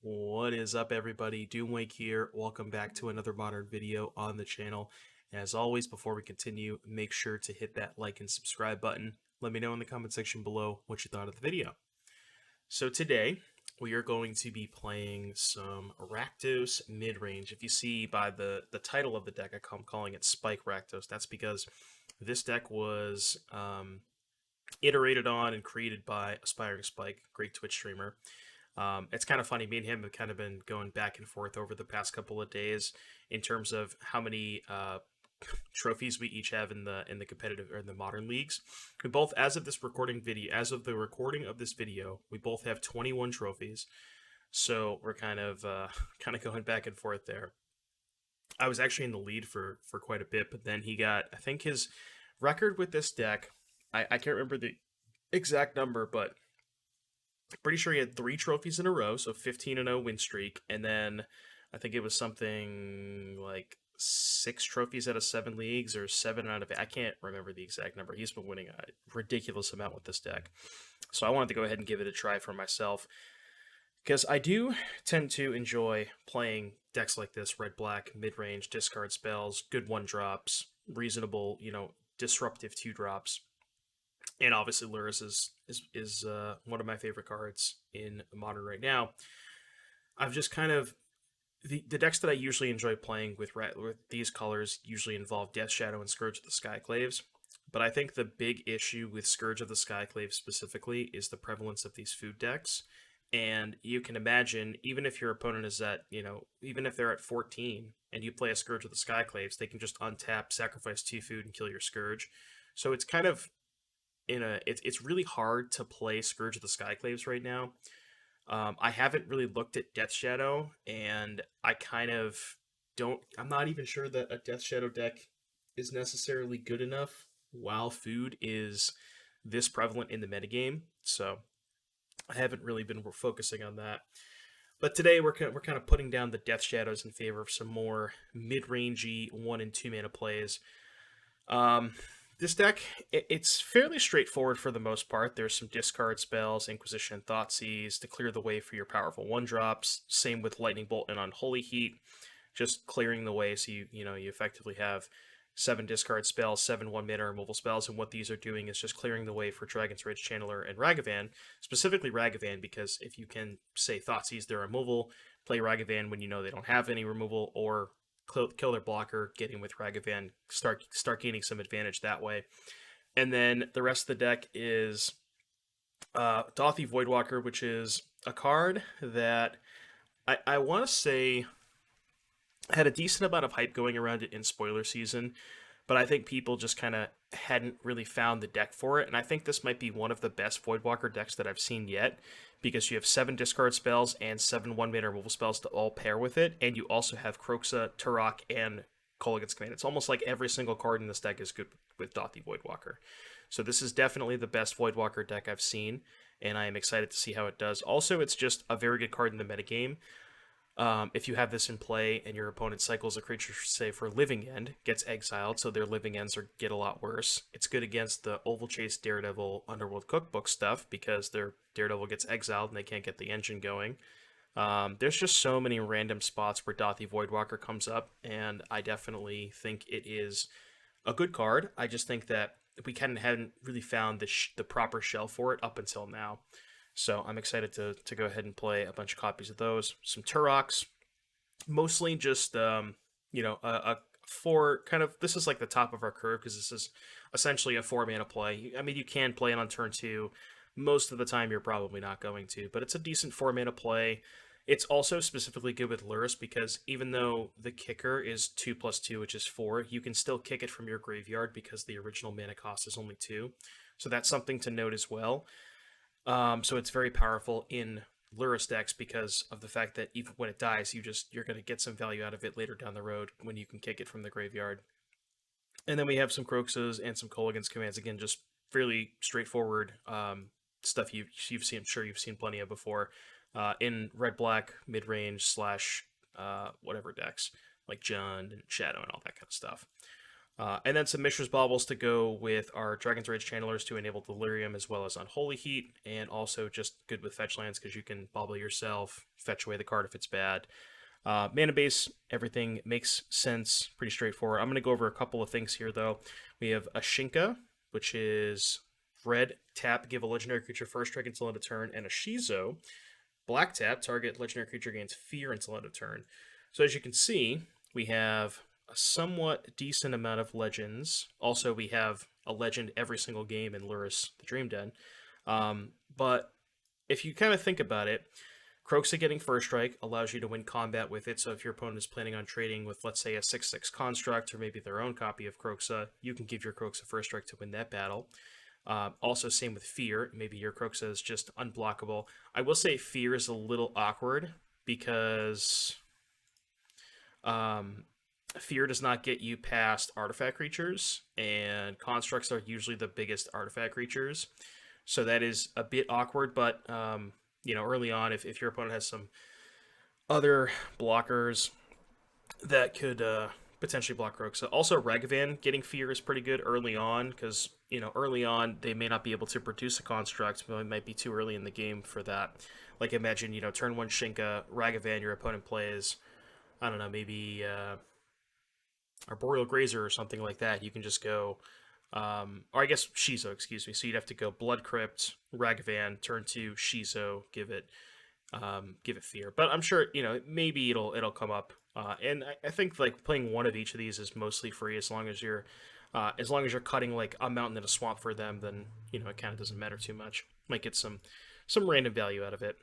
What is up, everybody? Doomwake here. Welcome back to another modern video on the channel. As always, before we continue, make sure to hit that like and subscribe button. Let me know in the comment section below what you thought of the video. So today, we are going to be playing some Rakdos mid-range. If you see by the title of the deck, I'm calling it Spike Rakdos. That's because this deck was iterated on and created by Aspiringspike, great Twitch streamer. It's kind of funny. Me and him have kind of been going back and forth over the past couple of days in terms of how many trophies we each have in the competitive or in the modern leagues. We both, as of the recording of this video, we both have 21 trophies. So we're kind of going back and forth there. I was actually in the lead for quite a bit, but then he got, I think his record with this deck. I can't remember the exact number, but pretty sure he had 3 trophies in a row, so 15-0 win streak, and then I think it was something like 6 trophies out of 7 leagues or 7 out of 8. I can't remember the exact number. He's been winning a ridiculous amount with this deck. So I wanted to go ahead and give it a try for myself, because I do tend to enjoy playing decks like this: red-black, mid-range, discard spells, good 1-drops, reasonable, disruptive 2-drops. And obviously, Lurrus is one of my favorite cards in Modern right now. I've just kind of the decks that I usually enjoy playing with these colors usually involve Death Shadow and Scourge of the Skyclaves. But I think the big issue with Scourge of the Skyclaves specifically is the prevalence of these food decks. And you can imagine, even if your opponent is at, even if they're at 14 and you play a Scourge of the Skyclaves, they can just untap, sacrifice 2 food, and kill your Scourge. So it's kind of it's really hard to play Scourge of the Skyclaves right now. I haven't really looked at Death Shadow, and I kind of don't. I'm not even sure that a Death Shadow deck is necessarily good enough while food is this prevalent in the metagame. So I haven't really been focusing on that. But today we're kind of putting down the Death Shadows in favor of some more mid-rangey 1 and 2 mana plays. This deck, it's fairly straightforward for the most part. There's some discard spells, Inquisition and Thoughtseize to clear the way for your powerful 1-drops. Same with Lightning Bolt and Unholy Heat, just clearing the way so you effectively have 7 discard spells, 7 1-mana removal spells, and what these are doing is just clearing the way for Dragon's Rage Channeler and Ragavan, specifically Ragavan, because if you can say Thoughtseize their removal, play Ragavan when you know they don't have any removal, or kill their blocker, getting with Ragavan, start gaining some advantage that way. And then the rest of the deck is Dauthi Voidwalker, which is a card that I want to say had a decent amount of hype going around it in spoiler season, but I think people just kind of hadn't really found the deck for it, and I think this might be one of the best Voidwalker decks that I've seen yet, because you have 7 discard spells and 7 1-mana removal spells to all pair with it, and you also have Kroxa, Turok, and Kolaghan's Command. It's almost like every single card in this deck is good with Dauthi Voidwalker. So this is definitely the best Voidwalker deck I've seen, and I am excited to see how it does. Also, it's just a very good card in the metagame. If you have this in play and your opponent cycles a creature, say for Living End, gets exiled, so their Living Ends get a lot worse. It's good against the Oval Chase Daredevil Underworld Cookbook stuff because their Daredevil gets exiled and they can't get the engine going. There's just so many random spots where Dauthi Voidwalker comes up, and I definitely think it is a good card. I just think that we kind of hadn't really found the proper shell for it up until now. So I'm excited to go ahead and play a bunch of copies of those. Some Turoks, mostly just a 4 kind of. This is like the top of our curve because this is essentially a 4-mana play. I mean, you can play it on turn 2. Most of the time, you're probably not going to, but it's a decent 4-mana play. It's also specifically good with Lurrus because even though the kicker is 2+2, which is 4, you can still kick it from your graveyard because the original mana cost is only 2. So that's something to note as well. So it's very powerful in Lurrus decks because of the fact that even when it dies, you're going to get some value out of it later down the road when you can kick it from the graveyard. And then we have some Kroxas and some Kolaghan's Commands. Again, just fairly straightforward stuff you've seen. I'm sure you've seen plenty of before in red-black mid-range / whatever decks like Jund and Shadow and all that kind of stuff. And then some Mishra's Baubles to go with our Dragon's Rage Channelers to enable Delirium as well as Unholy Heat, and also just good with fetch lands because you can bauble yourself, fetch away the card if it's bad. Mana base, everything makes sense, pretty straightforward. I'm going to go over a couple of things here though. We have a Shinka, which is red, tap, give a legendary creature first strike until end of turn, and a Shizo, black tap, target legendary creature gains fear until end of turn. So as you can see, we have a somewhat decent amount of legends. Also, we have a legend every single game in Lurrus, the Dream Den. But if you kind of think about it, Kroxa getting first strike allows you to win combat with it. So if your opponent is planning on trading with, let's say, a 6/6 construct or maybe their own copy of Kroxa, you can give your Kroxa first strike to win that battle. Also, same with Fear. Maybe your Kroxa is just unblockable. I will say Fear is a little awkward because Fear does not get you past artifact creatures, and constructs are usually the biggest artifact creatures. So that is a bit awkward, but early on, if your opponent has some other blockers that could potentially block Kroxa. Also, Ragavan getting Fear is pretty good early on because early on they may not be able to produce a construct, but it might be too early in the game for that. Like imagine turn one Shinka Ragavan, your opponent plays, I don't know, maybe Arboreal Grazer or something like that. You can just go. Or I guess Shizo, excuse me. So you'd have to go Blood Crypt, Ragavan, turn to Shizo, give it Fear. But I'm sure maybe it'll come up. And I think like playing one of each of these is mostly free as long as you're cutting like a mountain and a swamp for them. Then it kind of doesn't matter too much. Might get some random value out of it.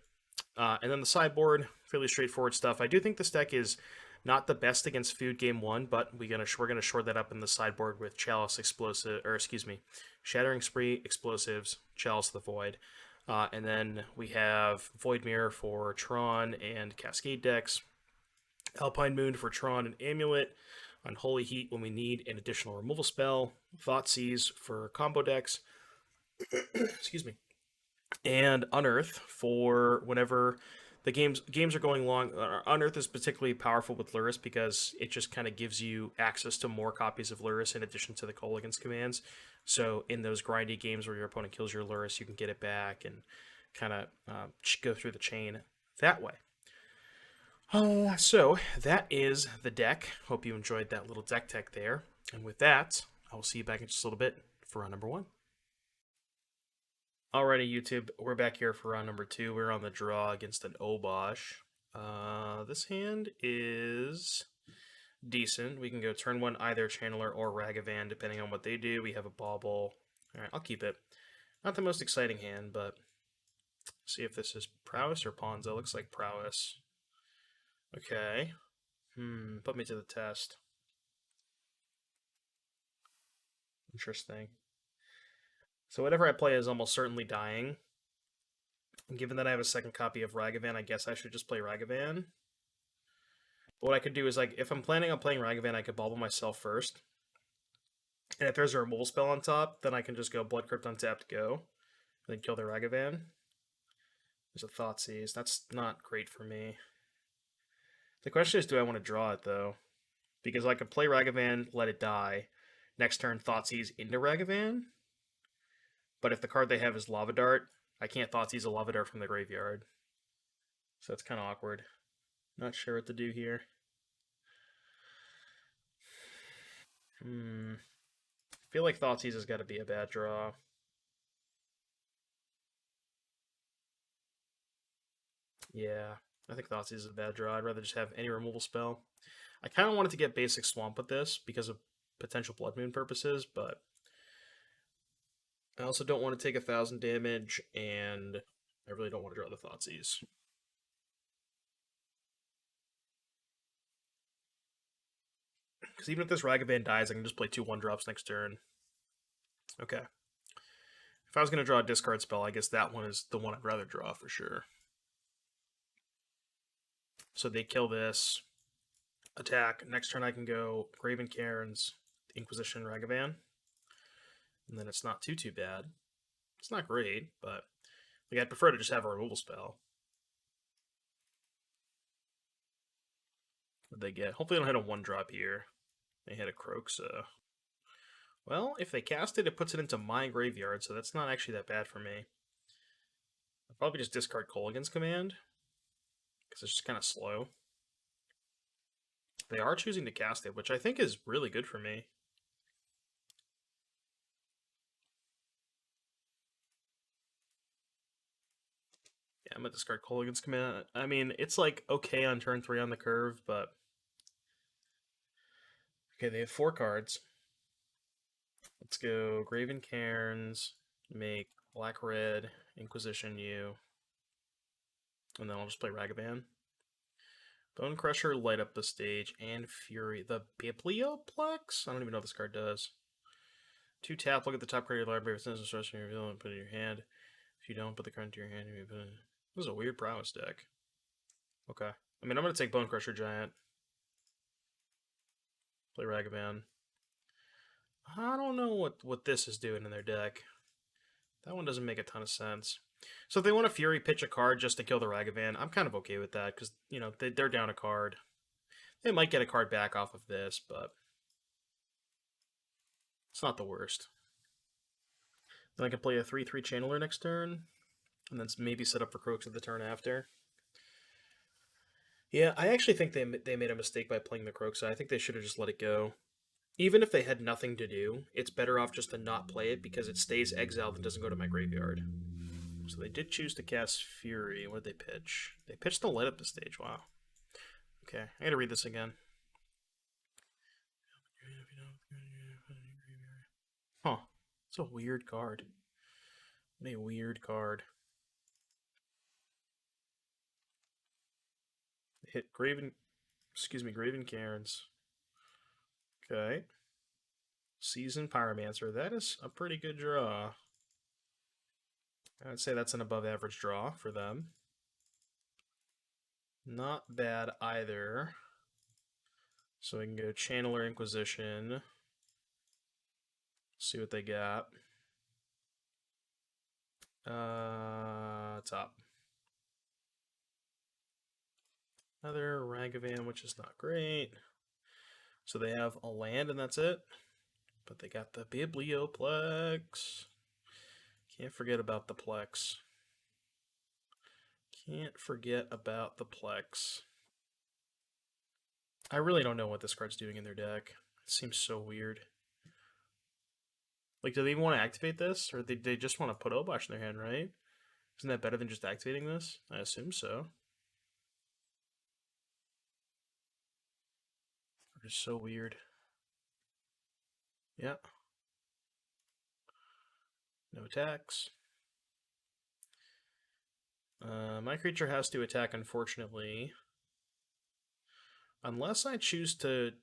And then the sideboard, fairly straightforward stuff. I do think this deck is not the best against food game one, but we're gonna shore that up in the sideboard with Chalice Explosive, or excuse me, Shattering Spree, Explosives, Chalice of the Void. And then we have Void Mirror for Tron and Cascade decks, Alpine Moon for Tron and Amulet, Unholy Heat when we need an additional removal spell, Thoughtseize for combo decks, excuse me, and Unearth for whenever the games are going long. Unearth is particularly powerful with Lurrus because it just kind of gives you access to more copies of Lurrus in addition to the Kolaghan's commands. So in those grindy games where your opponent kills your Lurrus, you can get it back and kind of go through the chain that way. So that is the deck. Hope you enjoyed that little deck tech there. And with that, I will see you back in just a little bit for round number 1. Alrighty, YouTube, we're back here for round number 2. We're on the draw against an Obosh. This hand is decent. We can go turn 1 either Channeler or Ragavan, depending on what they do. We have a Bauble. Alright, I'll keep it. Not the most exciting hand, but see if this is Prowess or Ponza. Looks like Prowess. Okay. Put me to the test. Interesting. So whatever I play is almost certainly dying. And given that I have a second copy of Ragavan, I guess I should just play Ragavan. What I could do is, like, if I'm planning on playing Ragavan, I could bauble myself first. And if there's a removal spell on top, then I can just go Blood Crypt untapped, go. And then kill the Ragavan. There's a Thoughtseize. That's not great for me. The question is, do I want to draw it, though? Because I could play Ragavan, let it die. Next turn, Thoughtseize into Ragavan. But if the card they have is Lava Dart, I can't Thoughtseize a Lava Dart from the graveyard. So it's kind of awkward. Not sure what to do here. I feel like Thoughtseize has got to be a bad draw. Yeah, I think Thoughtseize is a bad draw. I'd rather just have any removal spell. I kind of wanted to get basic Swamp with this because of potential Blood Moon purposes, but I also don't want to take 1,000 damage, and I really don't want to draw the Thoughtseize. Because even if this Ragavan dies, I can just play 2 1-drops next turn. Okay. If I was going to draw a discard spell, I guess that one is the one I'd rather draw for sure. So they kill this. Attack. Next turn I can go Graven Cairns, Inquisition, Ragavan. And then it's not too bad. It's not great, but like, I'd prefer to just have a removal spell. What'd they get? Hopefully they don't hit a 1-drop here. They hit a Kroxa. Well, if they cast it, it puts it into my graveyard, so that's not actually that bad for me. I'll probably just discard Kolaghan's Command, because it's just kind of slow. They are choosing to cast it, which I think is really good for me. Yeah, I'm gonna discard Kolaghan's Command. I mean, it's like okay on turn 3 on the curve, but okay, they have 4 cards. Let's go Graven Cairns, make black red, Inquisition you, and then I'll just play Ragavan. Bone Crusher, light up the stage, and Fury. The Biblioplex? I don't even know what this card does. 2 tap, look at the top card of your library, sends a source in your reveal and put it in your hand. If you don't, put the card into your hand, you put it in. This is a weird prowess deck. Okay. I mean, I'm going to take Bone Crusher Giant. Play Ragavan. I don't know what this is doing in their deck. That one doesn't make a ton of sense. So if they want to Fury pitch a card just to kill the Ragavan, I'm kind of okay with that, because, you know, they're down a card. They might get a card back off of this, but it's not the worst. Then I can play a 3/3 Channeler next turn, and then maybe set up for Croaks the turn after. Yeah, I actually think they made a mistake by playing the Croaks. I think they should have just let it go. Even if they had nothing to do, it's better off just to not play it because it stays exiled and doesn't go to my graveyard. So they did choose to cast Fury. What did they pitch? They pitched the light up the stage. Wow. Okay, I gotta read this again. Huh. It's a weird card. What a weird card. Hit Graven Cairns. Okay. Season Pyromancer. That is a pretty good draw. I'd say that's an above average draw for them. Not bad either. So we can go Channeler Inquisition. See what they got. Top. Another Ragavan, which is not great. So they have a land and that's it. But they got the Biblioplex. Can't forget about the Plex. Can't forget about the Plex. I really don't know what this card's doing in their deck. It seems so weird. Like, do they even want to activate this? Or they just want to put Obosh in their hand, right? Isn't that better than just activating this? I assume so. It's so weird. Yeah. No attacks. My creature has to attack, unfortunately. Unless I choose to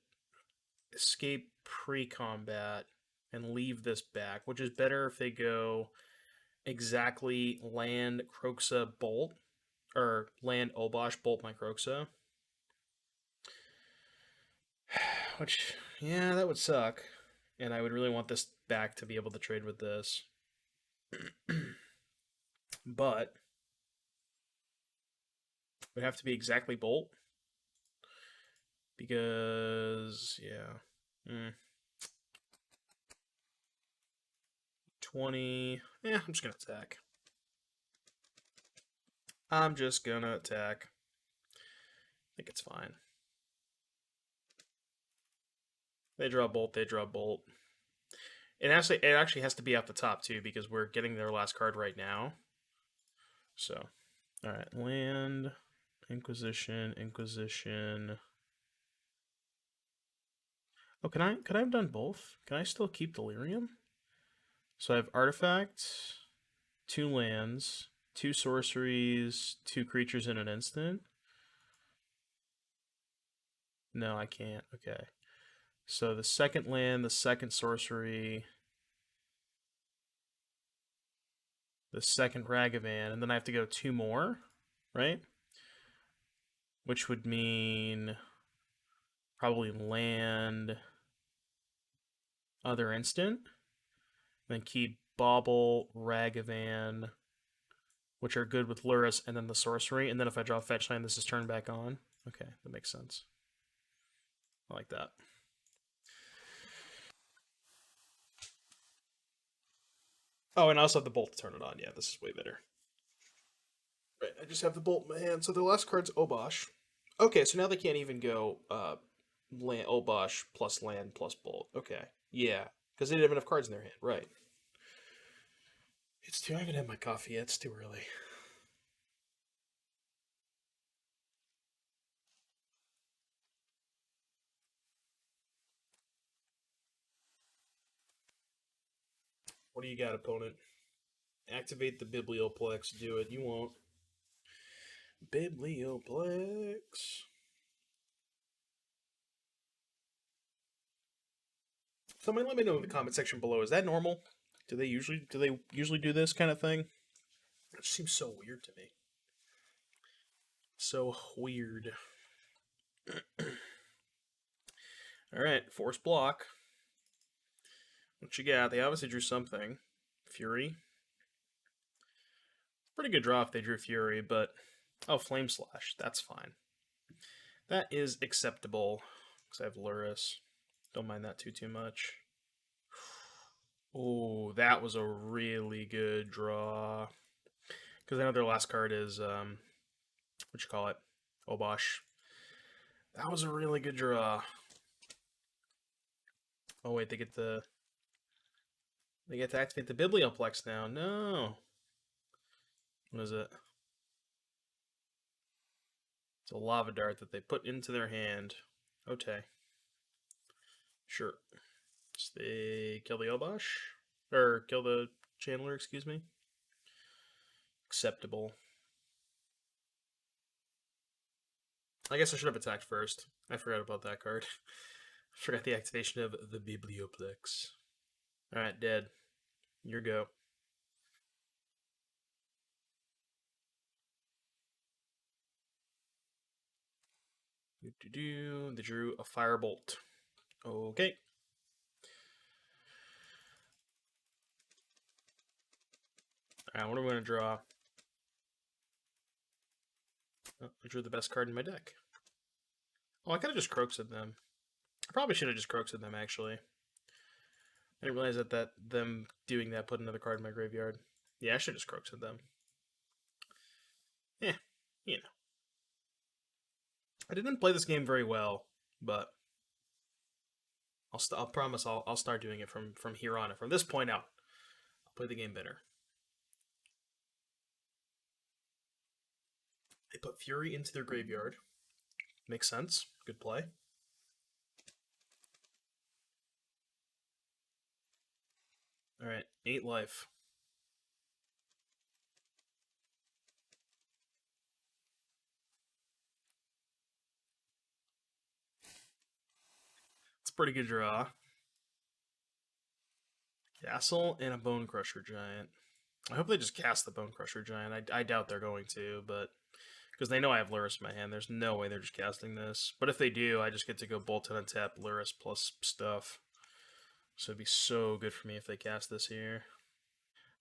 escape pre-combat and leave this back, which is better if they go exactly land Kroxa Bolt, or land Obosh Bolt my Kroxa. Which, yeah, that would suck. And I would really want this back to be able to trade with this. But it would have to be exactly Bolt. Because, yeah. 20. Yeah, I'm just going to attack. I'm just going to attack. I think it's fine. They draw Bolt, they draw Bolt. It actually has to be off the top, too, because we're getting their last card right now. So, alright, land, Inquisition. Oh, could I have done both? Can I still keep Delirium? So I have Artifact, 2 lands, 2 sorceries, 2 creatures in an instant. No, I can't. Okay. So the second land, the second sorcery, the second Ragavan, and then I have to go 2 more, right? Which would mean probably land, other instant, then keep Bauble, Ragavan, which are good with Lurrus, and then the sorcery, and then if I draw fetch land, this is turned back on. Okay, that makes sense. I like that. Oh, and I also have the bolt to turn it on. Yeah, this is way better. Right, I just have the bolt in my hand. So the last card's Obosh. Okay, so now they can't even go land Obosh plus land plus bolt. Okay, yeah, because they didn't have enough cards in their hand. Right. It's too. I haven't had my coffee yet. It's too early. What do you got, opponent? Activate the Biblioplex. Do it. You won't. Biblioplex. Somebody let me know in the comment section below. Is that normal? Do they usually do this kind of thing? It seems so weird to me. So weird. All right, force block. What you got? They obviously drew something. Fury. Pretty good draw if they drew Fury, but oh, Flame Slash. That's fine. That is acceptable because I have Lurrus. Don't mind that too much. Oh, that was a really good draw. Because I know their last card is what you call it, Obosh. That was a really good draw. Oh wait, they get to activate the Biblioplex now. No, what is it? It's a lava dart that they put into their hand. Okay, sure. So they kill the Obosh or kill the Chandler. Excuse me. Acceptable. I guess I should have attacked first. I forgot about that card. I forgot the activation of the Biblioplex. Alright, dead. Your go. They drew a firebolt. Okay. Alright, what am I going to draw? Oh, I drew the best card in my deck. Oh, I could have just Croaked them. I probably should have just Croaked them, actually. I didn't realize that them doing that put another card in my graveyard. Yeah, I should have just Croaked them. Yeah, you know. I didn't play this game very well, but I'll promise I'll start doing it from here on. From this point out, I'll play the game better. They put Fury into their graveyard. Makes sense. Good play. All right, 8 life. It's a pretty good draw. Castle and a Bone Crusher Giant. I hope they just cast the Bone Crusher Giant. I doubt they're going to, but because they know I have Lurrus in my hand, there's no way they're just casting this. But if they do, I just get to go Bolt and untap Lurrus plus stuff. So it'd be so good for me if they cast this here.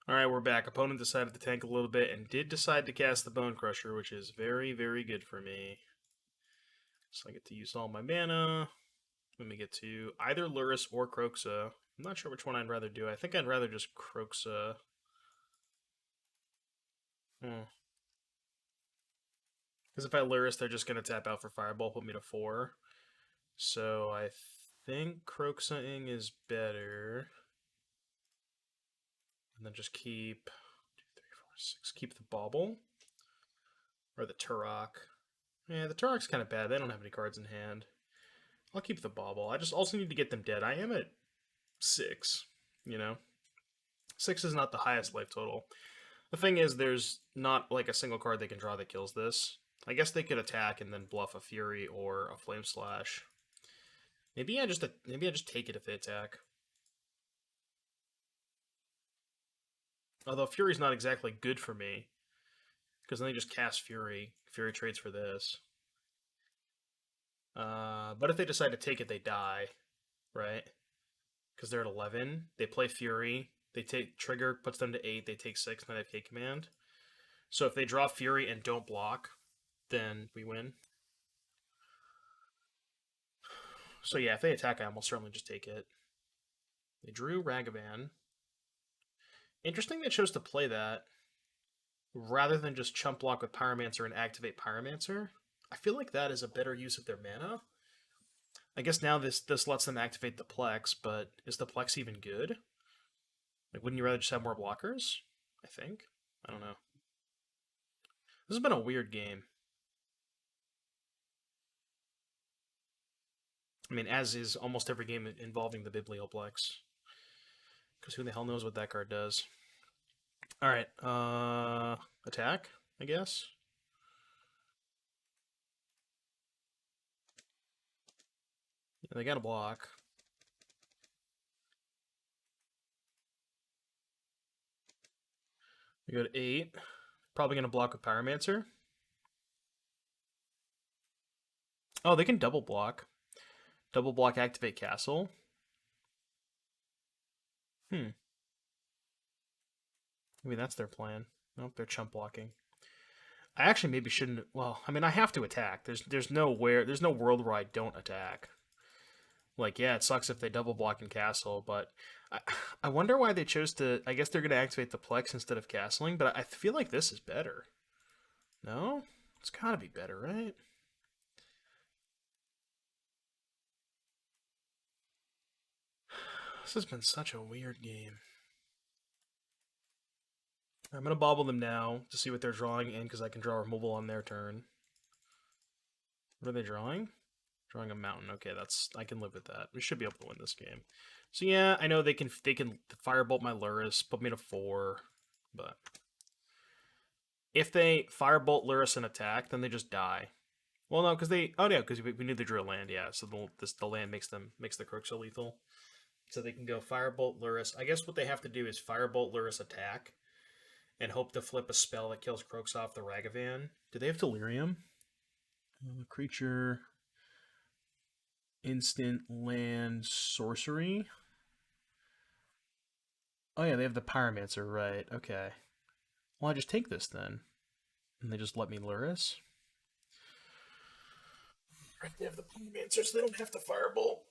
Alright, we're back. Opponent decided to tank a little bit and did decide to cast the Bone Crusher, which is very, very good for me. So I get to use all my mana. Let me get to either Lurrus or Croxa. I'm not sure which one I'd rather do. I think I'd rather just Croxa. Because if I Lurrus, they're just going to tap out for Fireball, put me to 4. So I think Croxaing is better. And then just keep 2, 3, 4, 6. Keep the Bauble. Or the Turok. Yeah, the Turok's kind of bad. They don't have any cards in hand. I'll keep the Bauble. I just also need to get them dead. I am at 6, you know? 6 is not the highest life total. The thing is, there's not like a single card they can draw that kills this. I guess they could attack and then bluff a Fury or a Flame Slash. Maybe I just take it if they attack. Although Fury's not exactly good for me, because then they just cast Fury. Fury trades for this. But if they decide to take it, they die, right? Because they're at 11. They play Fury. They take Trigger, puts them to 8. They take 6, and then they have K Command. So if they draw Fury and don't block, then we win. So yeah, if they attack, I almost certainly just take it. They drew Ragavan. Interesting they chose to play that rather than just chump block with Pyromancer and activate Pyromancer. I feel like that is a better use of their mana. I guess now this lets them activate the Plex, but is the Plex even good? Like, wouldn't you rather just have more blockers? I think. I don't know. This has been a weird game. I mean, as is almost every game involving the Biblioplex. Because who the hell knows what that card does. Alright, attack, I guess? Yeah, they got a block. We go to 8. Probably going to block with Pyromancer. Oh, they can double block. Double block, activate castle. Maybe that's their plan. Nope, they're chump blocking. I actually maybe shouldn't. Well, I mean, I have to attack. There's no world where I don't attack. Like, yeah, it sucks if they double block in castle, but I wonder why they chose to. I guess they're going to activate the Plex instead of castling, but I feel like this is better. No, it's got to be better, right? This has been such a weird game. I'm going to bobble them now to see what they're drawing in because I can draw removal on their turn. What are they drawing? Drawing a mountain. Okay, I can live with that. We should be able to win this game. So yeah, I know they can firebolt my Lurrus, put me to 4, but if they firebolt Lurrus and attack, then they just die. Well, no, because we knew they drew a land. Yeah, so the land makes the Croak so lethal. So they can go Firebolt Lurrus. I guess what they have to do is Firebolt Lurrus attack, and hope to flip a spell that kills Croaks off the Ragavan. Do they have Delirium? Creature, instant, land, sorcery. Oh yeah, they have the Pyromancer, right? Okay. Well, I just take this then, and they just let me Lurrus. Right, they have the Pyromancer, so they don't have to Firebolt.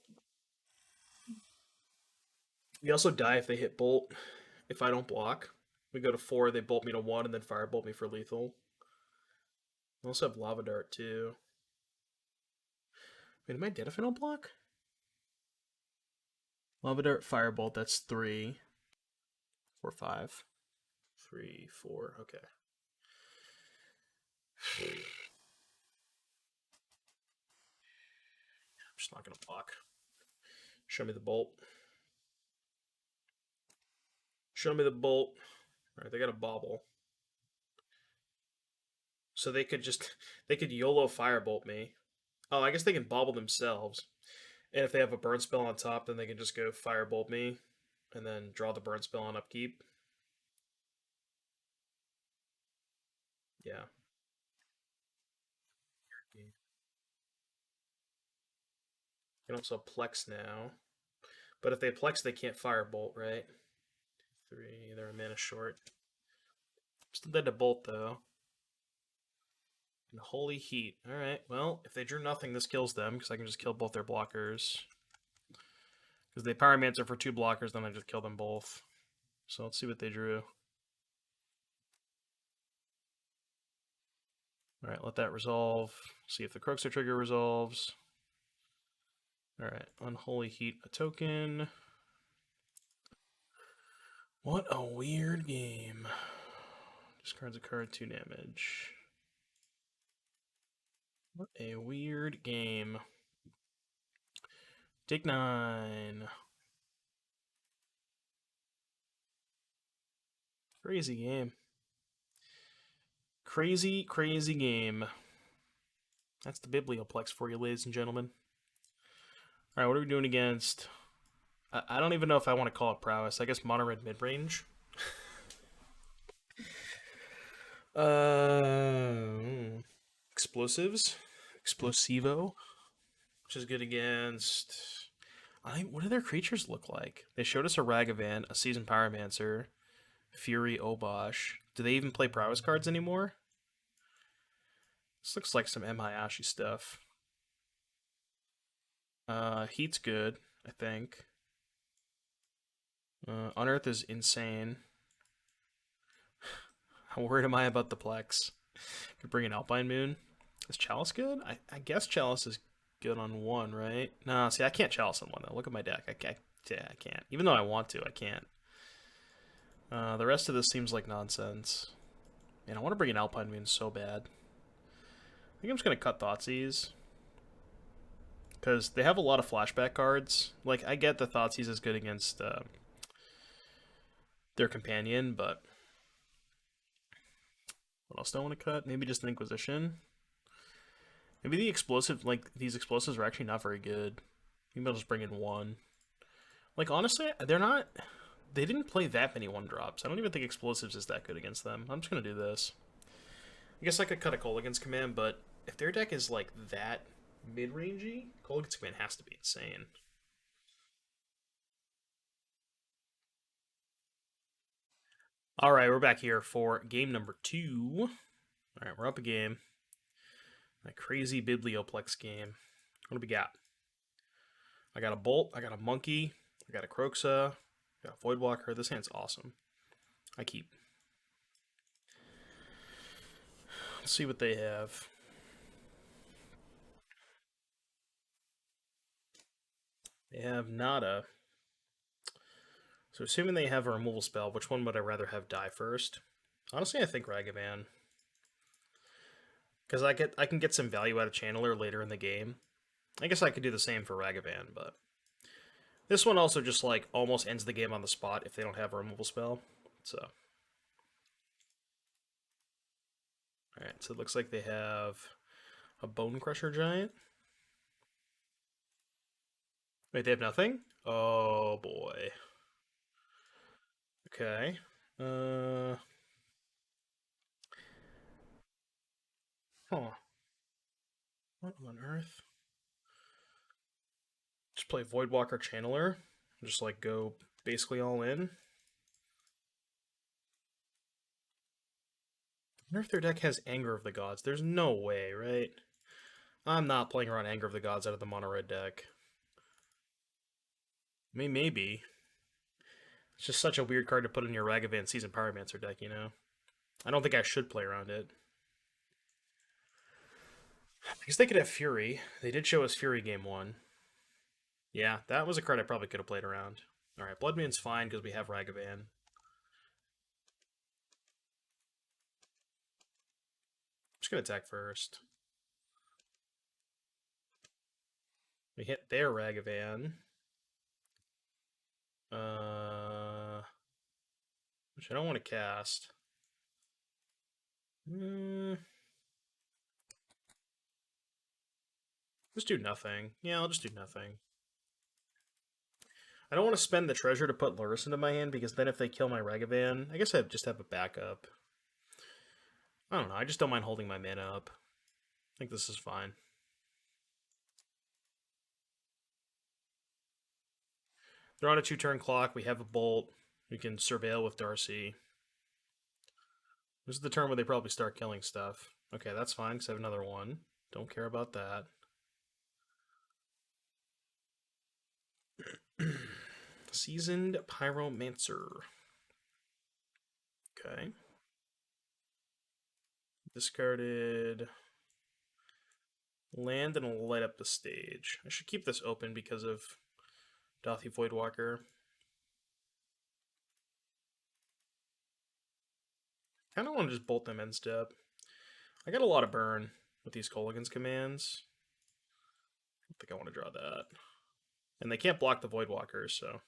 We also die if they hit Bolt. If I don't block, we go to 4. They bolt me to 1, and then Firebolt me for lethal. We also have Lava Dart too. Wait, am I dead if I don't block? Lava Dart, Firebolt, that's 3. 4, 5. 3, 4, okay. I'm just not gonna block. Show me the bolt. Show me the bolt. Alright, they got a bobble. So they could YOLO Firebolt me. Oh, I guess they can bobble themselves. And if they have a burn spell on top, then they can just go Firebolt me and then draw the burn spell on upkeep. Yeah. You can also Plex now. But if they Plex, they can't Firebolt, right? 3, they're a mana short. Still dead to Bolt, though. And Holy Heat. Alright, well, if they drew nothing, this kills them, because I can just kill both their blockers. Because they Pyromancer for 2 blockers, then I just kill them both. So let's see what they drew. Alright, let that resolve. See if the Croakster trigger resolves. Alright, Unholy Heat a token. What a weird game. Discards a card, 2 damage. What a weird game. Take 9. Crazy game. Crazy, crazy game. That's the Biblioplex for you, ladies and gentlemen. Alright, what are we doing against... I don't even know if I want to call it prowess. I guess mono red mid-range. Explosives. Explosivo. Which is good against... what do their creatures look like? They showed us a Ragavan, a Seasoned Pyromancer, Fury Obosh. Do they even play prowess cards anymore? This looks like some Hayashi stuff. Heat's good, I think. Unearth is insane. How worried am I about the Plex? Could bring an Alpine Moon. Is Chalice good? I guess Chalice is good on one, right? No, see, I can't Chalice on one, though. Look at my deck. I can't. Yeah, I can't. Even though I want to, I can't. The rest of this seems like nonsense. Man, I want to bring an Alpine Moon so bad. I think I'm just going to cut Thoughtseize. Because they have a lot of flashback cards. Like, I get the Thoughtseize is good against their companion, but... What else do I want to cut? Maybe just an Inquisition? Maybe the explosive, like, these explosives are actually not very good. Maybe I'll just bring in one. Like, honestly, they're not... They didn't play that many one-drops. I don't even think explosives is that good against them. I'm just going to do this. I guess I could cut a Kolaghan's Command, but if their deck is, like, that mid-rangey, Kolaghan's Command has to be insane. Alright, we're back here for game number 2. Alright, we're up a game. A crazy Biblioplex game. What do we got? I got a Bolt, I got a Monkey, I got a Kroxa, I got a Voidwalker. This hand's awesome. I keep. Let's see what they have. They have Nada. So assuming they have a removal spell, which one would I rather have die first? Honestly, I think Ragavan. Because I can get some value out of Channeler later in the game. I guess I could do the same for Ragavan, but... This one also just, like, almost ends the game on the spot if they don't have a removal spell. So... Alright, so it looks like they have a Bone Crusher Giant. Wait, they have nothing? Oh, boy. Okay. Huh. What on earth? Just play Voidwalker Channeler. Just, like, go basically all in. I wonder if their deck has Anger of the Gods. There's no way, right? I'm not playing around Anger of the Gods out of the mono-red deck. I mean, maybe. It's just such a weird card to put in your Ragavan Season Pyromancer deck, you know? I don't think I should play around it. I guess they could have Fury. They did show us Fury game 1. Yeah, that was a card I probably could have played around. Alright, Bloodmoon's fine because we have Ragavan. I'm just going to attack first. We hit their Ragavan. Which I don't want to cast. Just do nothing. Yeah, I'll just do nothing. I don't want to spend the treasure to put Lurrus into my hand, because then if they kill my Ragavan, I guess I just have a backup. I don't know, I just don't mind holding my mana up. I think this is fine. They're on a 2-turn clock, we have a Bolt, we can Surveil with Darcy. This is the turn where they probably start killing stuff. Okay, that's fine, because I have another one. Don't care about that. Seasoned Pyromancer. Okay. Discarded land and light up the stage. I should keep this open because of Dauthi Voidwalker. I kind of want to just bolt them end step. I got a lot of burn with these Kolaghan's commands. I don't think I want to draw that. And they can't block the Voidwalkers, so...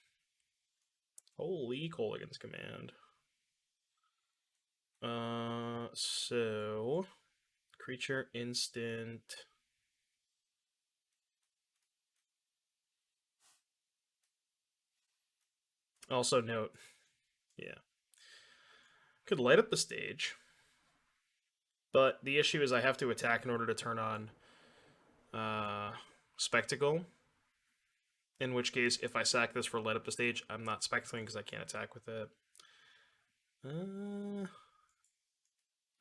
Holy Kolaghan's command. So... Creature, instant... Also note... Yeah. Could light up the stage. But the issue is I have to attack in order to turn on... Spectacle. In which case, if I sack this for light up the stage, I'm not spectacling because I can't attack with it.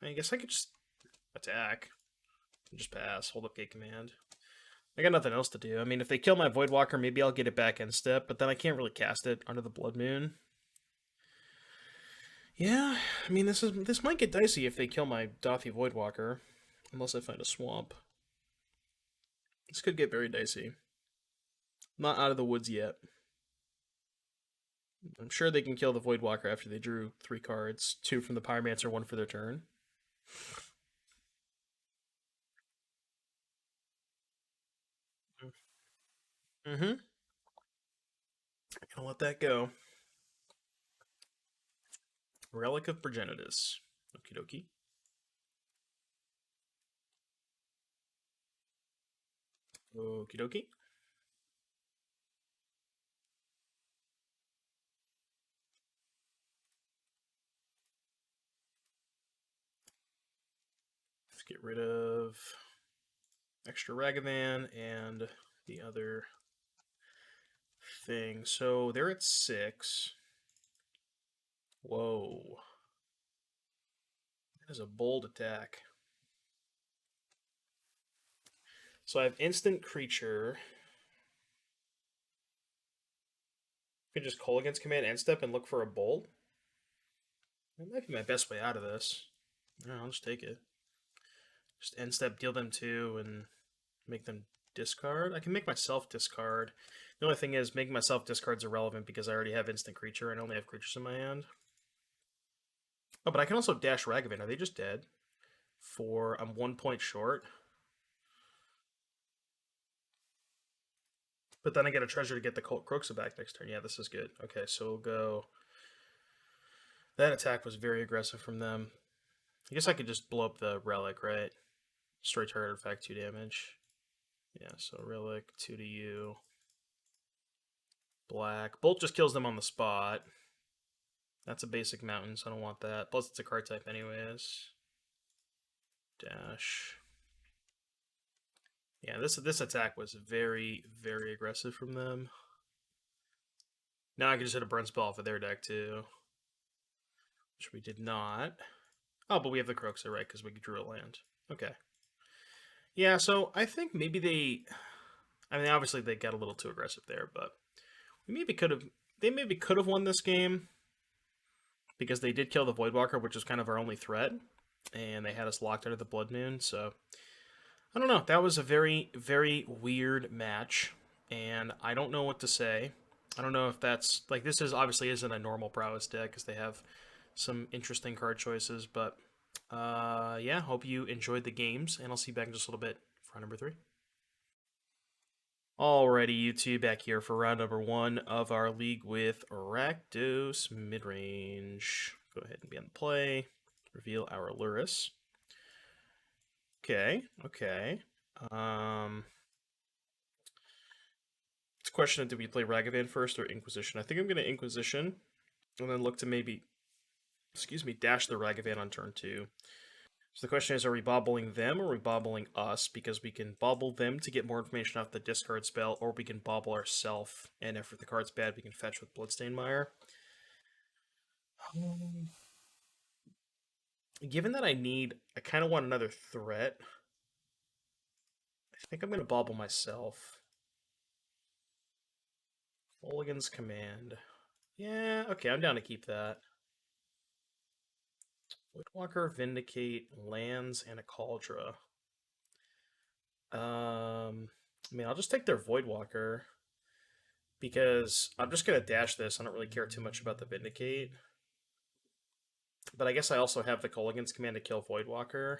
I guess I could just attack. And just pass, hold up gate command. I got nothing else to do. I mean, if they kill my Voidwalker, maybe I'll get it back in step, but then I can't really cast it under the Blood Moon. Yeah, I mean this might get dicey if they kill my Dathi Voidwalker, unless I find a swamp. This could get very dicey. Not out of the woods yet. I'm sure they can kill the Voidwalker after they drew 3 cards, 2 from the Pyromancer, 1 for their turn. Mm-hmm. Gonna let that go. Relic of Progenitus. Okie dokie. Okie dokie. Let's get rid of extra Ragavan and the other thing. So they're at 6. Whoa. That is a bold attack. So I have instant creature. I can just call against command end step and look for a bolt. That might be my best way out of this. Yeah, I'll just take it. Just end step, deal them 2, and make them discard. I can make myself discard. The only thing is, making myself discard's irrelevant because I already have instant creature and only have creatures in my hand. Oh, but I can also dash Ragavan. Are they just dead? I'm 1 point short. But then I get a treasure to get the Croxa back next turn. Yeah, this is good. Okay, so we'll go. That attack was very aggressive from them. I guess I could just blow up the relic, right? Destroy target artifact, 2 damage. Yeah, so relic, 2 to you. Black. Bolt just kills them on the spot. That's a basic mountain, so I don't want that. Plus, it's a card type anyways. Dash. Yeah, this attack was very, very aggressive from them. Now I can just hit a burn spell off of their deck, too. Which we did not. Oh, but we have the Croxa, right? Because we drew a land. Okay. Yeah, so I think maybe they... I mean, obviously they got a little too aggressive there, but we maybe could have... They maybe could have won this game because they did kill the Voidwalker, which was kind of our only threat, and they had us locked under the Blood Moon, so... I don't know. That was a very, very weird match, and I don't know what to say. I don't know if that's... Like, this is obviously isn't a normal prowess deck, because they have some interesting card choices, but... yeah, hope you enjoyed the games, and I'll see you back in just a little bit for round number 3. Alrighty, YouTube, back here for round number 1 of our league with Rakdos Midrange. Go ahead and be on the play. Reveal our Lurrus. Okay. It's a question of do we play Ragavan first or Inquisition? I think I'm going to Inquisition, and then look to maybe, dash the Ragavan on turn 2. So the question is, are we bobbling them or are we bobbling us? Because we can bobble them to get more information off the discard spell, or we can bobble ourselves, and if the card's bad, we can fetch with Bloodstained Mire. Given that I kind of want another threat, I think I'm going to bobble myself. Mulligan's Command. Yeah, okay, I'm down to keep that. Woodwalker, Vindicate, Lands, and a Cauldra. I mean, I'll just take their Voidwalker because I'm just going to dash this. I don't really care too much about the Vindicate. But I guess I also have the Kolaghan's Command to kill Voidwalker. I'm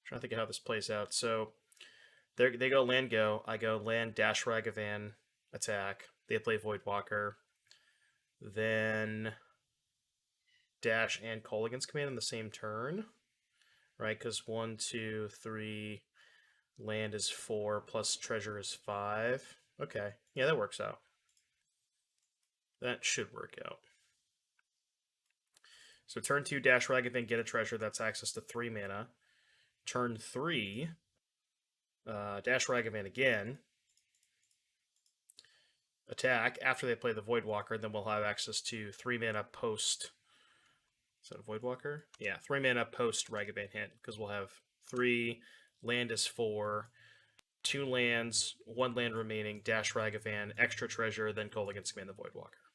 trying to think of how this plays out. So they go land go. I go land, dash Ragavan, attack. They play Voidwalker. Then dash and Kolaghan's Command in the same turn. Right? Because 1, 2, 3, land is 4, plus treasure is 5. Okay. Yeah, that works out. That should work out. So turn 2, dash Ragavan, get a treasure. That's access to 3 mana. Turn 3, dash Ragavan again. Attack after they play the Voidwalker, then we'll have access to 3 mana post. Is that a Voidwalker? Yeah, 3 mana post Ragavan hit, because we'll have 3, land is 4, 2 lands, 1 land remaining, dash Ragavan, extra treasure, then Kolaghan's Command the Voidwalker.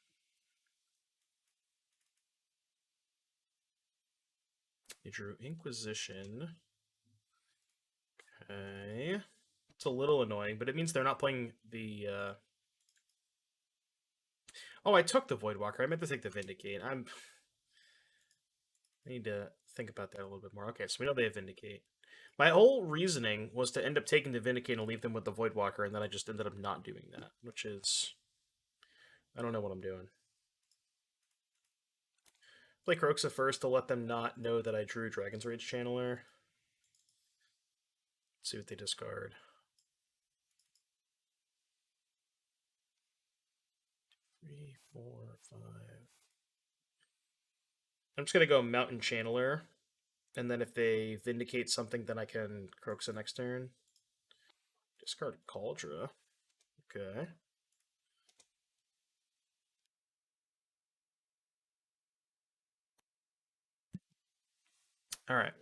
They drew Inquisition. Okay. It's a little annoying, but it means they're not playing the... Oh, I took the Voidwalker. I meant to take the Vindicate. I need to think about that a little bit more. Okay, so we know they have Vindicate. My whole reasoning was to end up taking the Vindicate and leave them with the Voidwalker, and then I just ended up not doing that, which is... I don't know what I'm doing. Play Kroxa first to let them not know that I drew Dragon's Rage Channeler. Let's see what they discard. 3, 4, 5. I'm just going to go Mountain Channeler, and then if they Vindicate something, then I can Kroxa next turn. Discard Cauldra. Okay. All right.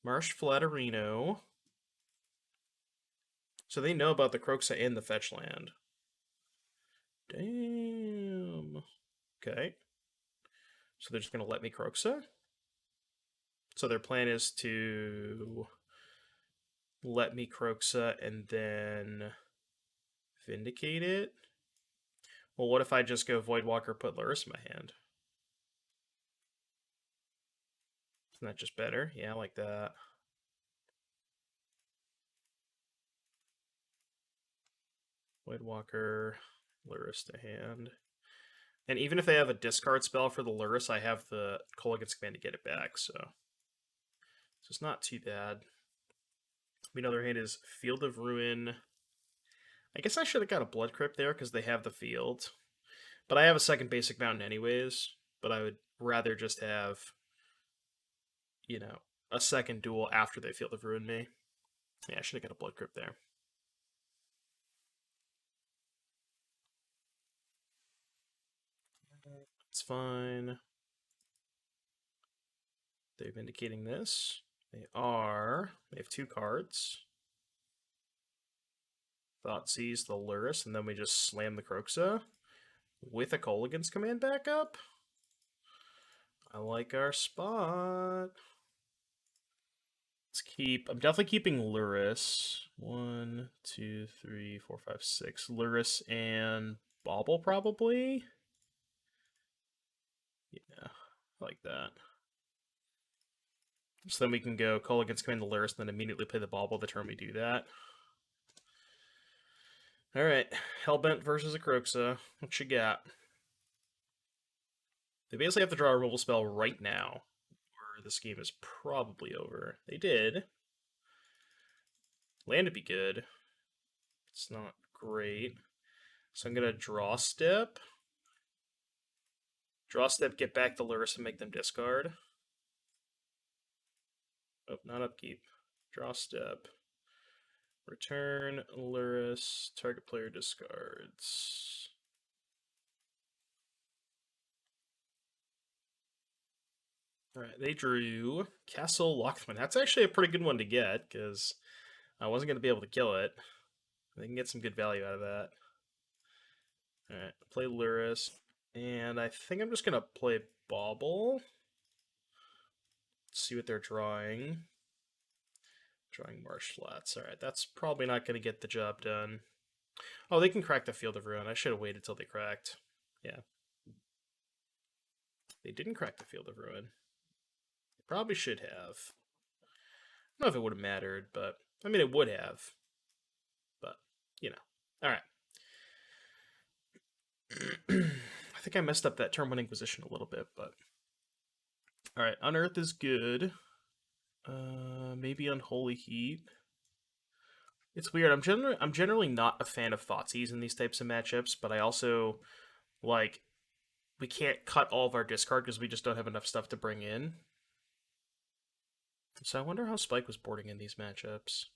Marsh Flatterino. So they know about the Kroxa and the fetch land. Damn. Okay. So they're just going to let me Kroxa? So their plan is to let me Kroxa and then Vindicate it? Well, what if I just go Voidwalker, put Lurrus in my hand? Isn't that just better? Yeah, I like that. Voidwalker, Lurrus to hand. And even if they have a discard spell for the Lurrus, I have the Kolaghan's Command to get it back, so it's not too bad. I mean, other hand is Field of Ruin. I guess I should have got a Blood Crypt there because they have the field. But I have a second basic mountain anyways, but I would rather just have, you know, a second duel after they Field of Ruin me. Yeah, I should have got a Blood Crypt there. It's fine. They're Vindicating this. They have 2 cards. Thoughtseize the Lurrus, and then we just slam the Kroxa with a Kolaghan's Command backup. I like our spot. Let's keep... I'm definitely keeping Lurrus. 1, 2, 3, 4, 5, 6. Lurrus and Bauble, probably? Yeah, I like that. So then we can go Kolaghan's Command the Lurrus, and then immediately play the Bauble the turn we do that. Alright, Hellbent versus a Kroxa. What you got? They basically have to draw a removal spell right now, or this game is probably over. They did. Land would be good. It's not great. So I'm going to draw step. Draw step, get back the Lurrus, and make them discard. Oh, not upkeep. Draw step. Return Lurrus. Target player discards. Alright, they drew Castle Lockman. That's actually a pretty good one to get, because I wasn't going to be able to kill it. They can get some good value out of that. Alright, play Lurrus. And I think I'm just going to play Bauble. See what they're drawing. Drawing Marsh Flats. Alright, that's probably not going to get the job done. Oh, they can crack the Field of Ruin. I should have waited till they cracked. Yeah. They didn't crack the Field of Ruin. They probably should have. I don't know if it would have mattered, but... I mean, it would have. But, you know. Alright. I think I messed up that turn 1 Inquisition a little bit, but... Alright, Unearth is good. Maybe Unholy Heat. It's weird. I'm generally not a fan of Thoughtseize in these types of matchups, but I also, like, we can't cut all of our discard because we just don't have enough stuff to bring in. So I wonder how Spike was boarding in these matchups.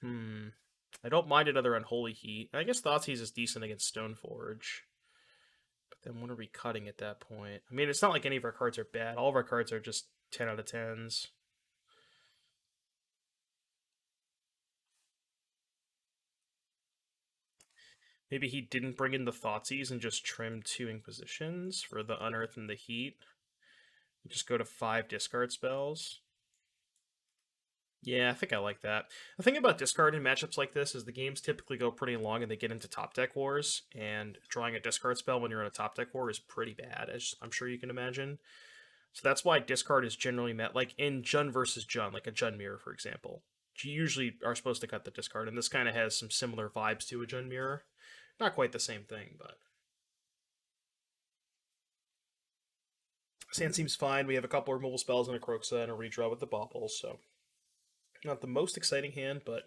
I don't mind another Unholy Heat. I guess Thoughtseize is decent against Stoneforge. But then what are we cutting at that point? I mean, it's not like any of our cards are bad. All of our cards are just 10 out of 10s. Maybe he didn't bring in the Thoughtseize and just trimmed 2 Inquisitions for the Unearth and the Heat. Just go to 5 discard spells. Yeah, I think I like that. The thing about discard in matchups like this is the games typically go pretty long and they get into top deck wars, and drawing a discard spell when you're in a top deck war is pretty bad, as I'm sure you can imagine. So that's why discard is generally met, like in Jund versus Jund, like a Jund Mirror, for example. You usually are supposed to cut the discard, and this kind of has some similar vibes to a Jund Mirror. Not quite the same thing, but Sand seems fine. We have a couple removal spells and a Kroxa and a redraw with the Bauble, so not the most exciting hand, but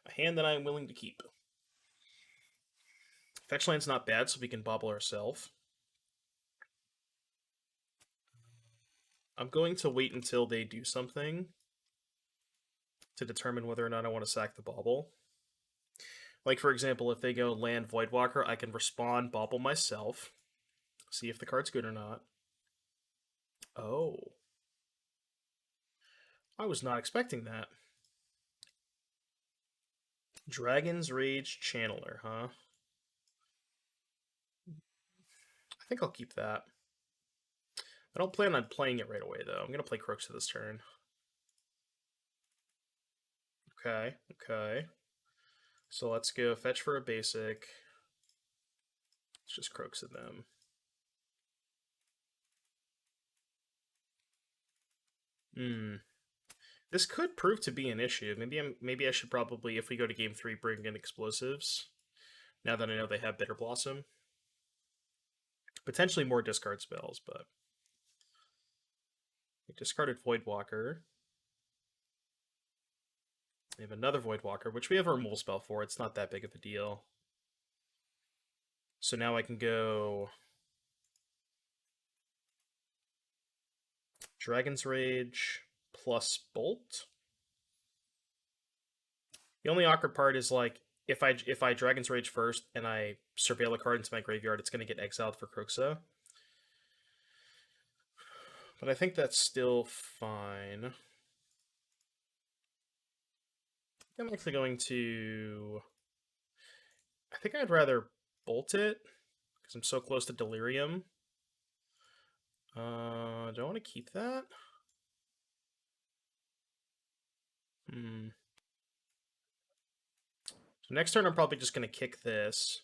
a hand that I am willing to keep. Fetch land's not bad, so we can Bauble ourselves. I'm going to wait until they do something to determine whether or not I want to sack the Bauble. Like, for example, if they go land Voidwalker, I can respond Bauble myself, see if the card's good or not. Oh. I was not expecting that. Dragon's Rage Channeler, huh? I think I'll keep that. I don't plan on playing it right away, though. I'm going to play Crooks this turn. Okay, okay. So let's go fetch for a basic. Let's just Crooks at them. This could prove to be an issue. Maybe I should probably, if we go to game 3, bring in explosives. Now that I know they have Bitter Blossom. Potentially more discard spells, but we discarded Voidwalker. We have another Voidwalker, which we have a removal spell for. It's not that big of a deal. So now I can go Dragon's Rage plus Bolt. The only awkward part is, like, if I Dragon's Rage first and I surveil a card into my graveyard, it's going to get exiled for Kroxa. But I think that's still fine. I'm actually going to... I think I'd rather Bolt it, because I'm so close to Delirium. Do I want to keep that? So next turn I'm probably just going to kick this.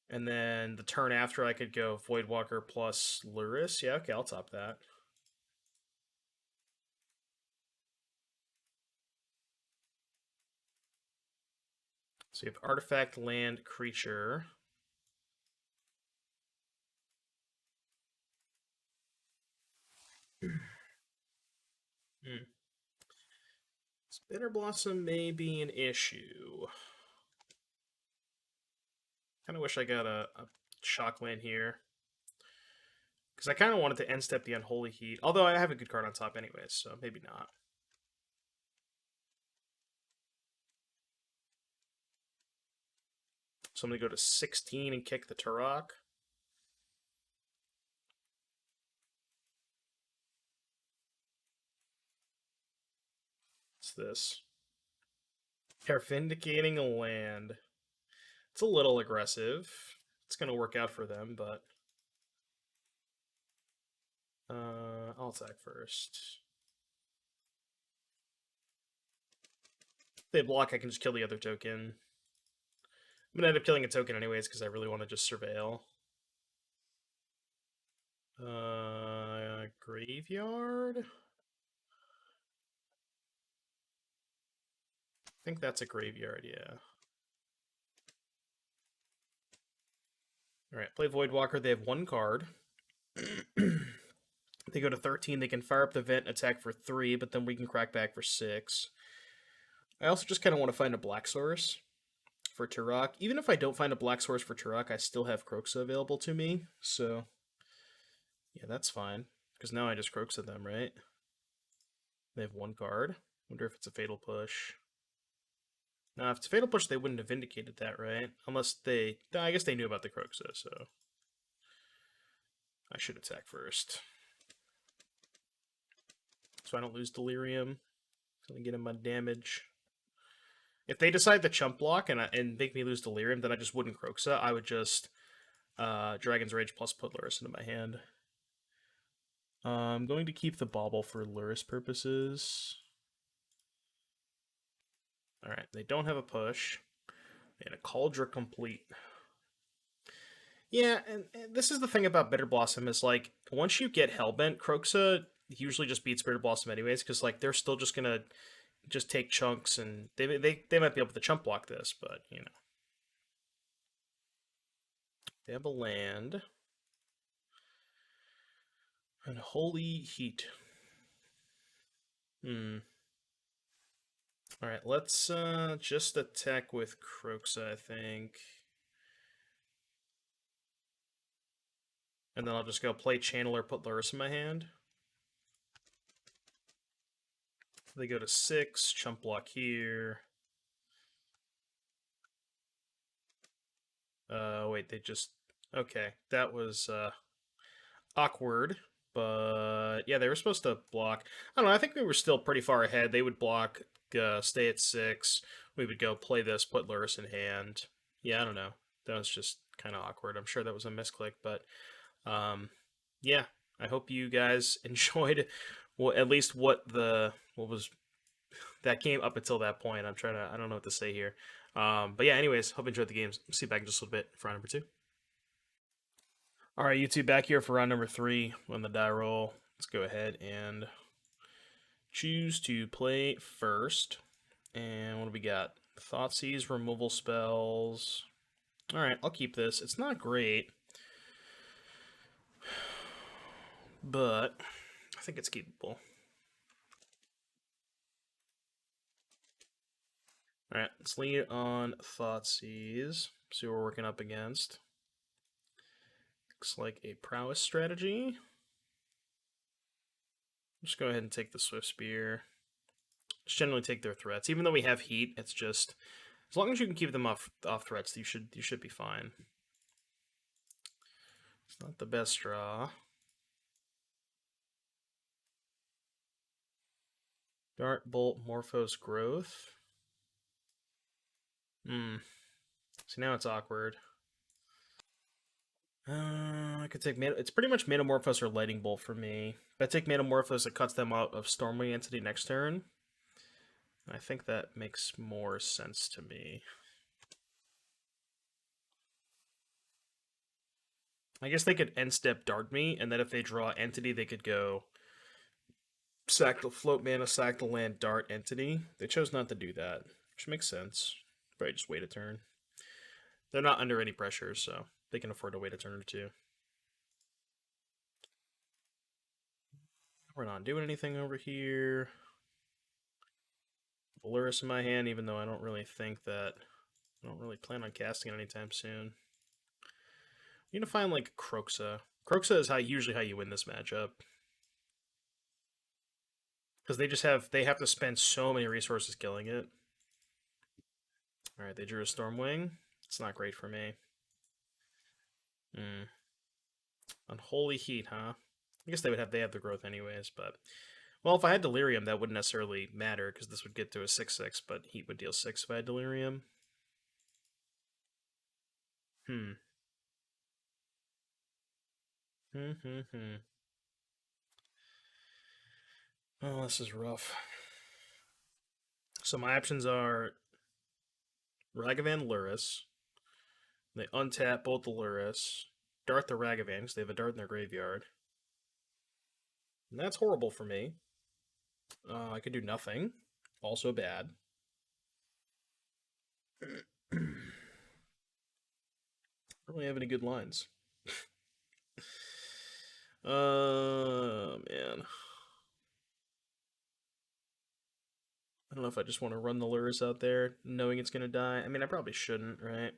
And then the turn after I could go Voidwalker plus Lurrus. Yeah, okay, I'll top that. So you have Artifact, Land, Creature. This Bitter Blossom may be an issue. Kind of wish I got a shock land here. Because I kind of wanted to end step the Unholy Heat. Although I have a good card on top anyways, so maybe not. So I'm going to go to 16 and kick the Turok. What's this? They're vindicating a land. It's a little aggressive. It's going to work out for them, but... I'll attack first. If they block, I can just kill the other token. I'm going to end up killing a token anyways, because I really want to just surveil. Graveyard? I think that's a graveyard, yeah. Alright, play Voidwalker. They have 1 card. They go to 13. They can fire up the vent, attack for 3, but then we can crack back for 6. I also just kind of want to find a black source for Turok. Even if I don't find a black source for Turok, I still have Kroxa available to me. So, yeah, that's fine. Because now I just Kroxa them, right? They have 1 card. Wonder if it's a Fatal Push. Now, if it's a Fatal Push, they wouldn't have indicated that, right? Unless they... I guess they knew about the Kroxa, so... I should attack first. So I don't lose Delirium. So I get him my damage. If they decide to chump block and make me lose Delirium, then I just wouldn't Kroxa. I would just Dragon's Rage plus put Lurrus into my hand. I'm going to keep the bauble for Lurrus purposes. Alright, they don't have a push. And a Cauldron complete. Yeah, and this is the thing about Bitter Blossom is like once you get Hellbent, Kroxa usually just beats Bitter Blossom anyways because like they're still just gonna just take chunks and they might be able to chump block this, but you know they have a land and Holy Heat. All right, let's just attack with Kroxa, I think. And then I'll just go play Channeler, put Lurrus in my hand. They go to 6, chump block here. Wait, they just... Okay, that was awkward. But yeah, they were supposed to block. I don't know, I think we were still pretty far ahead. They would block, stay at 6. We would go play this, put Lurrus in hand. Yeah, I don't know. That was just kind of awkward. I'm sure that was a misclick, but yeah, I hope you guys enjoyed well, at least what was that game up until that point. I don't know what to say here. But yeah, anyways, hope you enjoyed the games. See you back in just a little bit for round number 2. All right, you two back here for round number 3 on the die roll. Let's go ahead and choose to play first. And what do we got? Thoughtseize, removal spells. All right, I'll keep this. It's not great, but I think it's keepable. Alright, let's lead on Thoughtseize. See what we're working up against. Looks like a prowess strategy. Just go ahead and take the Swift Spear. Just generally take their threats. Even though we have heat, it's just as long as you can keep them off threats, you should be fine. It's not the best draw. Dart, Bolt, Morphos, Growth. So now it's awkward. I could take it's pretty much Metamorphos or Lightning Bolt for me. If I take Metamorphos, it cuts them out of Stormwing Entity next turn. I think that makes more sense to me. I guess they could end step Dart me, and then if they draw Entity, they could go sack the float mana, sack the land, Dart Entity. They chose not to do that, which makes sense. Probably just wait a turn. They're not under any pressure, so they can afford to wait a turn or two. We're not doing anything over here. Lurrus in my hand, even though I don't really plan on casting it anytime soon. You need to find like Kroxa. Kroxa is usually how you win this matchup. Because they have to spend so many resources killing it. Alright, they drew a Stormwing. It's not great for me. Unholy Heat, huh? I guess they have the growth anyways, but well, if I had Delirium, that wouldn't necessarily matter because this would get to a 6/6, but Heat would deal 6 if I had Delirium. Oh, this is rough. So my options are Ragavan, Lurrus. They untap both the Lurrus, dart the Ragavan because they have a dart in their graveyard. And that's horrible for me. I could do nothing. Also bad. Don't really have any good lines. Man. I don't know if I just want to run the Lurrus out there knowing it's going to die. I mean, I probably shouldn't, right?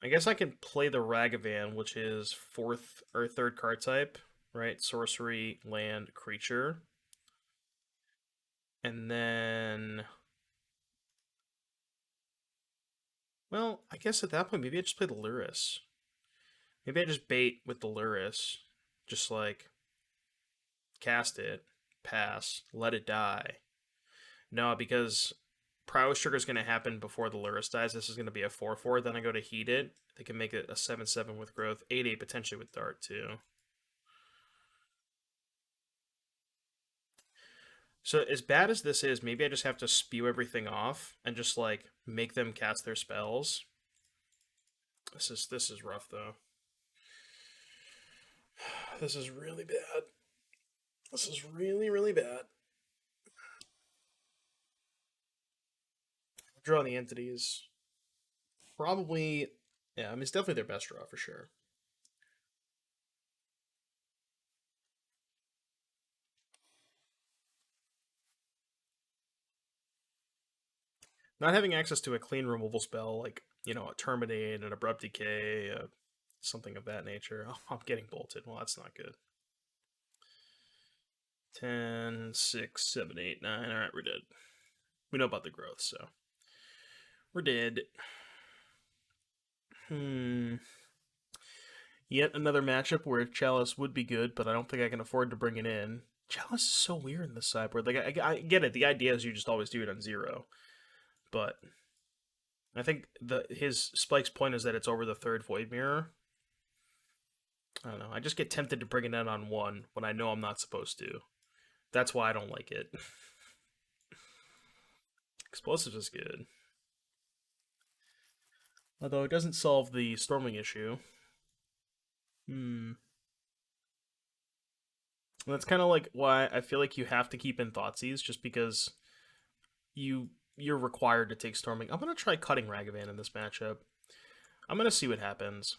I guess I can play the Ragavan, which is 4th or 3rd card type, right? Sorcery, land, creature. And then... Well, I guess at that point, maybe I just play the Lurrus. Maybe I just bait with the Lurrus. Just like, cast it, pass, let it die. No, because Prowess Trigger is going to happen before the Lurrus dies. This is going to be a 4/4. Then I go to Heat it. They can make it a 7/7 with growth. 8/8 potentially with Dart, too. So as bad as this is, maybe I just have to spew everything off and just like make them cast their spells. This is rough though. This is really bad. This is really bad. Drawing the entities. Probably, yeah, I mean, it's definitely their best draw for sure. Not having access to a clean removal spell, like, you know, a Terminate, an Abrupt Decay, something of that nature. Oh, I'm getting bolted. Well, that's not good. 10, 6, 7, 8, 9. Alright, we're dead. We know about the growth, so. We're dead. Yet another matchup where Chalice would be good, but I don't think I can afford to bring it in. Chalice is so weird in the sideboard. Like, I get it. The idea is you just always do it on 0. But I think his Spike's point is that it's over the 3rd Void Mirror. I don't know. I just get tempted to bring it in on 1 when I know I'm not supposed to. That's why I don't like it. Explosives is good. Although it doesn't solve the storming issue. And that's kind of like why I feel like you have to keep in Thoughtseize, just because you're required to take storming. I'm gonna try cutting Ragavan in this matchup. I'm gonna see what happens.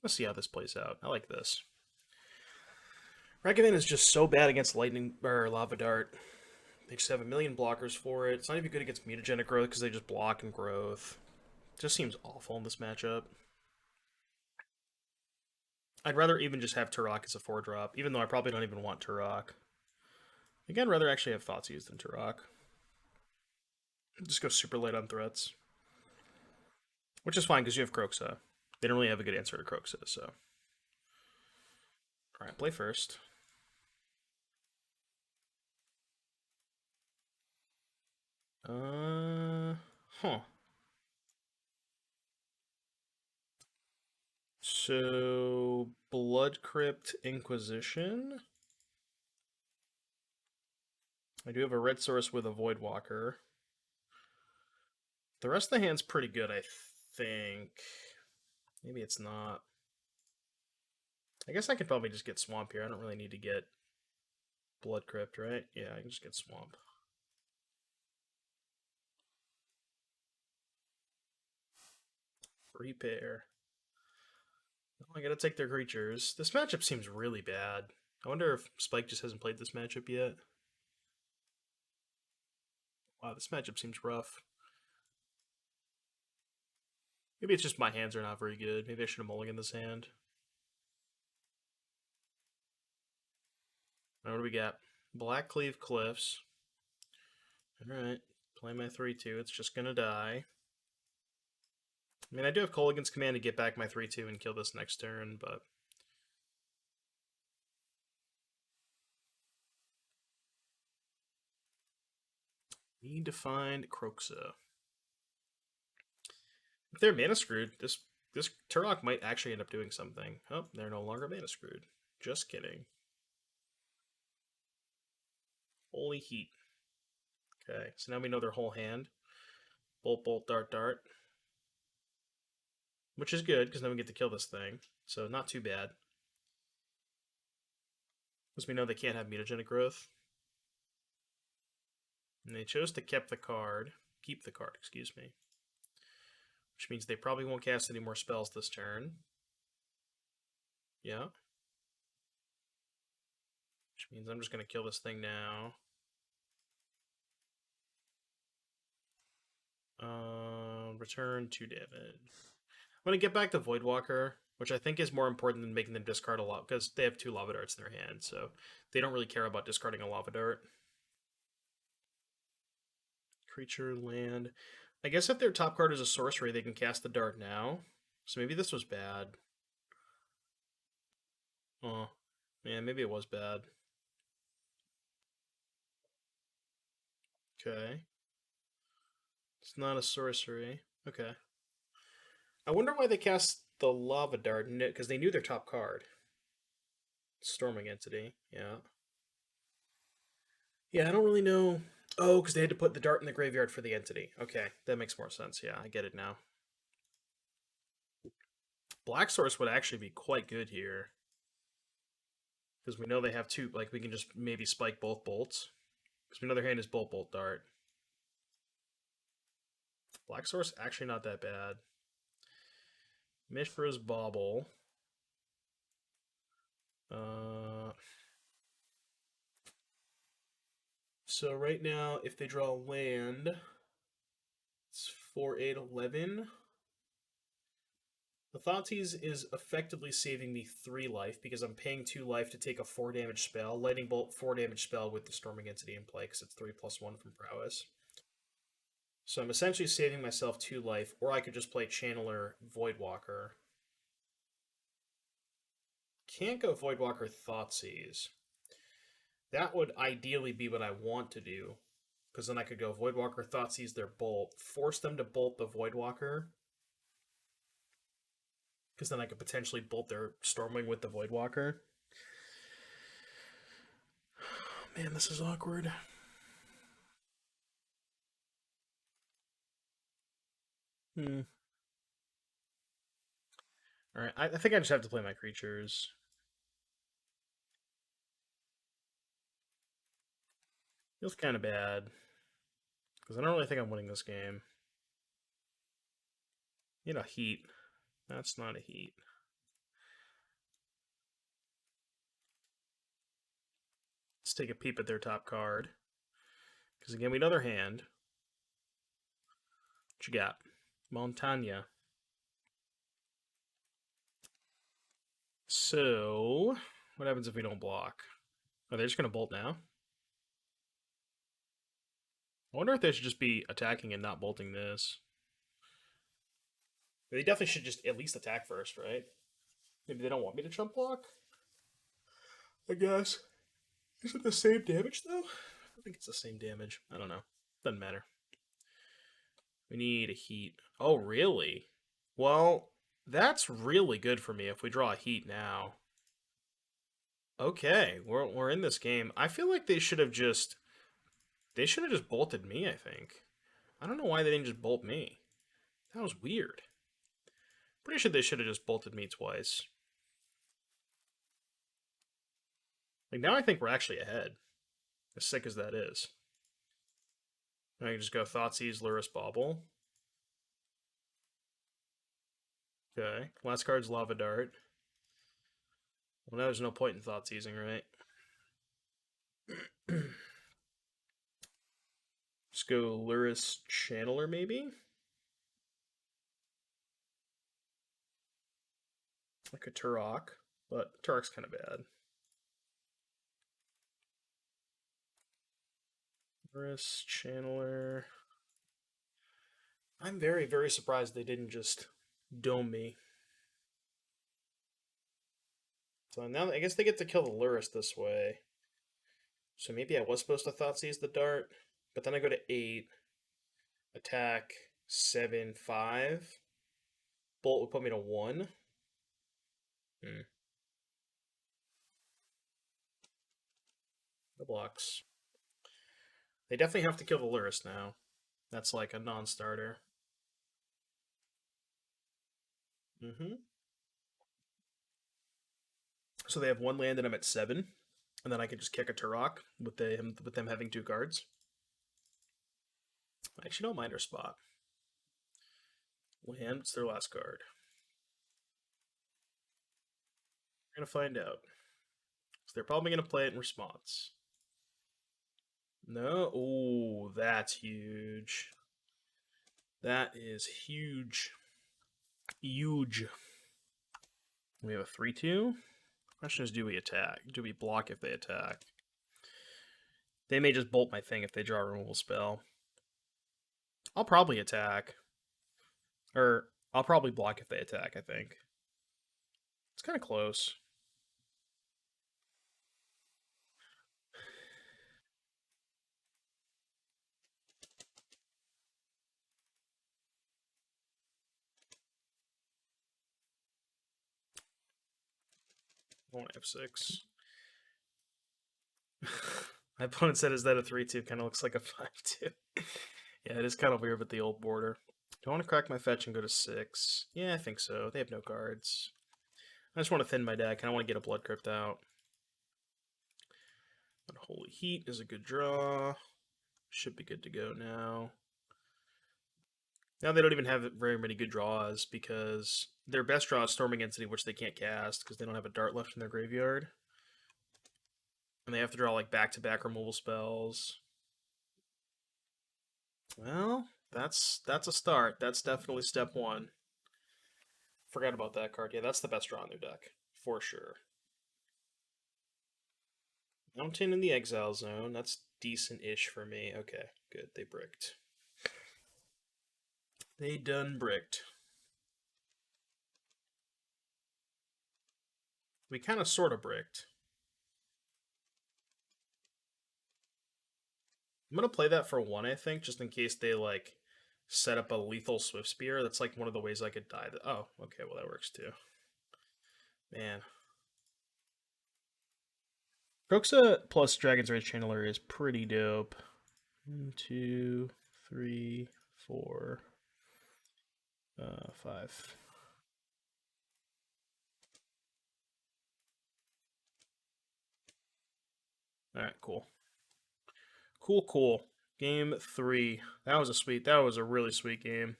Let's see how this plays out. I like this. Ragavan is just so bad against Lightning or Lava Dart. They just have a million blockers for it. It's not even good against Mutagenic Growth because they just block and growth. It just seems awful in this matchup. I'd rather even just have Turok as a 4-drop, even though I probably don't even want Turok. Again, I'd rather actually have Thoughtseize than Turok. Just go super light on threats. Which is fine because you have Kroxa. They don't really have a good answer to Kroxa, so. Alright, play first. Huh. So, Blood Crypt Inquisition. I do have a red source with a Voidwalker. The rest of the hand's pretty good, I think. Maybe it's not. I guess I could probably just get Swamp here. I don't really need to get Blood Crypt, right? Yeah, I can just get Swamp. Repair. Oh, I gotta take their creatures. This matchup seems really bad. I wonder if Spike just hasn't played this matchup yet. Wow, this matchup seems rough. Maybe it's just my hands are not very good. Maybe I should have mulliganed this hand. What do we got? Blackcleave Cliffs. Alright, play my 3-2. It's just gonna die. I mean, I do have Kolaghan's Command to get back my 3-2 and kill this next turn, but... Need to find Kroxa. If they're mana screwed, this Turok might actually end up doing something. Oh, they're no longer mana screwed. Just kidding. Holy heat. Okay, so now we know their whole hand. Bolt, bolt, dart, dart. Which is good, because then we get to kill this thing. So not too bad. Because we know they can't have mutagenic growth. And they chose to keep the card, excuse me. Which means they probably won't cast any more spells this turn. Yeah. Which means I'm just going to kill this thing now. Return 2 damage. I'm going to get back to Voidwalker, which I think is more important than making them discard a lot, because they have 2 Lava Darts in their hand, so they don't really care about discarding a Lava Dart. Creature, land. I guess if their top card is a sorcery, they can cast the dart now. So maybe this was bad. Oh, yeah, maybe it was bad. Okay. It's not a sorcery. Okay. I wonder why they cast the Lava Dart, because they knew their top card. Storming Entity, yeah. Yeah, I don't really know. Oh, because they had to put the dart in the graveyard for the entity. Okay, that makes more sense. Yeah, I get it now. Black Source would actually be quite good here. Because we know they have two, like, we can just maybe spike both bolts. Because we know their hand is bolt, bolt, dart. Black Source, actually not that bad. Mishra's Bauble. So right now, if they draw land, it's 4, 8, 11. The Thoughtseize is effectively saving me 3 life because I'm paying 2 life to take a 4 damage spell. Lightning Bolt, 4 damage spell with the Storming Entity in play because it's 3+1 from Prowess. So I'm essentially saving myself 2 life, or I could just play Channeler Voidwalker. Can't go Voidwalker Thoughtseize. That would ideally be what I want to do, because then I could go Voidwalker Thoughtseize their Bolt, force them to bolt the Voidwalker, because then I could potentially bolt their Stormwing with the Voidwalker. Man, this is awkward. Alright, I think I just have to play my creatures. Feels kind of bad. Because I don't really think I'm winning this game. Need a heat. That's not a heat. Let's take a peep at their top card. Because again, we know their hand. What you got? Montagna. So, what happens if we don't block? Are they just going to bolt now? I wonder if they should just be attacking and not bolting this. They definitely should just at least attack first, right? Maybe they don't want me to chump block? I guess. Is it the same damage, though? I think it's the same damage. I don't know. Doesn't matter. We need a heat. Oh, really? Well, that's really good for me if we draw a heat now. Okay, we're in this game. I feel like they should have just bolted me, I think. I don't know why they didn't just bolt me. That was weird. Pretty sure they should have just bolted me twice. Like, now I think we're actually ahead. As sick as that is. I can just go Thoughtseize, Lurrus, Bauble. Okay. Last card's Lava Dart. Well, now there's no point in Thoughtseizing, right? Let's go Lurrus Channeler, maybe? Like a Turok, but Turok's kind of bad. Lurrus Channeler. I'm very, very surprised they didn't just dome me. So now I guess they get to kill the Lurrus this way. So maybe I was supposed to Thoughtseize the dart, but then I go to 8, attack 7, 5. Bolt would put me to 1. No blocks. They definitely have to kill the Lurrus now. That's like a non-starter. So they have 1 land and I'm at 7. And then I can just kick a Turok with them having 2 cards. I actually don't mind our spot. Land, it's their last card. We're gonna find out. So they're probably gonna play it in response. No? Oh, that's huge. That is huge. Huge. We have a 3-2. Question is, do we attack? Do we block if they attack? They may just bolt my thing if they draw a removal spell. I'll probably attack. Or, I'll probably block if they attack, I think. It's kind of close. I want F6. My opponent said, is that a 3-2? Kind of looks like a 5-2. Yeah, it is kind of weird with the old border. Do I want to crack my fetch and go to 6? Yeah, I think so. They have no cards. I just want to thin my deck, and I want to get a Blood Crypt out. But Holy Heat is a good draw. Should be good to go now. Now they don't even have very many good draws because their best draw is Storming Entity, which they can't cast because they don't have a Dart left in their graveyard. And they have to draw like back-to-back removal spells. Well, that's a start. That's definitely step one. Forgot about that card. Yeah, that's the best draw in their deck, for sure. Mountain in the Exile Zone. That's decent-ish for me. Okay, good. They bricked. They done bricked. We kind of sort of bricked. I'm going to play that for 1, I think, just in case they, like, set up a lethal Swift Spear. That's, like, one of the ways I could die. Oh, okay, well, that works, too. Man. Kroxa plus Dragon's Rage Channeler is pretty dope. 1, 2, 3, 4, 5. Alright, cool. Cool. Game 3. That was a really sweet game.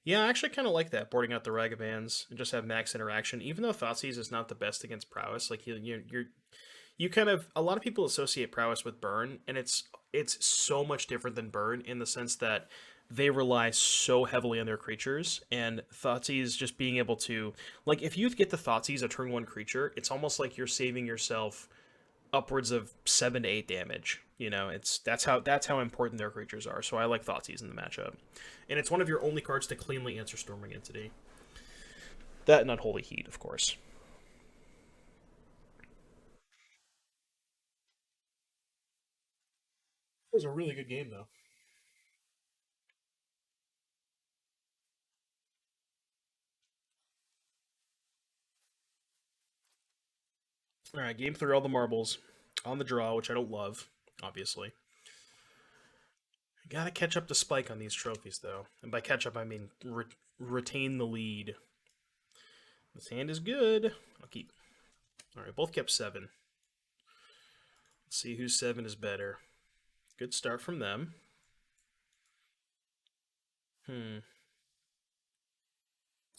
Yeah, I actually kind of like that, boarding out the Ragavans and just have max interaction. Even though Thoughtseize is not the best against prowess, like you kind of, a lot of people associate prowess with burn, and it's so much different than burn in the sense that they rely so heavily on their creatures, and Thoughtseize just being able to, like, if you get the Thoughtseize a turn 1 creature, it's almost like you're saving yourself upwards of 7 to 8 damage. You know, that's how important their creatures are. So I like Thoughtseize in the matchup, and it's one of your only cards to cleanly answer Storming Entity. That and Unholy Heat, of course. It was a really good game, though. All right, game 3, all the marbles on the draw, which I don't love, obviously. Gotta catch up to Spike on these trophies, though. And by catch up, I mean retain the lead. This hand is good. I'll keep. All right, both kept 7. Let's see whose 7 is better. Good start from them. I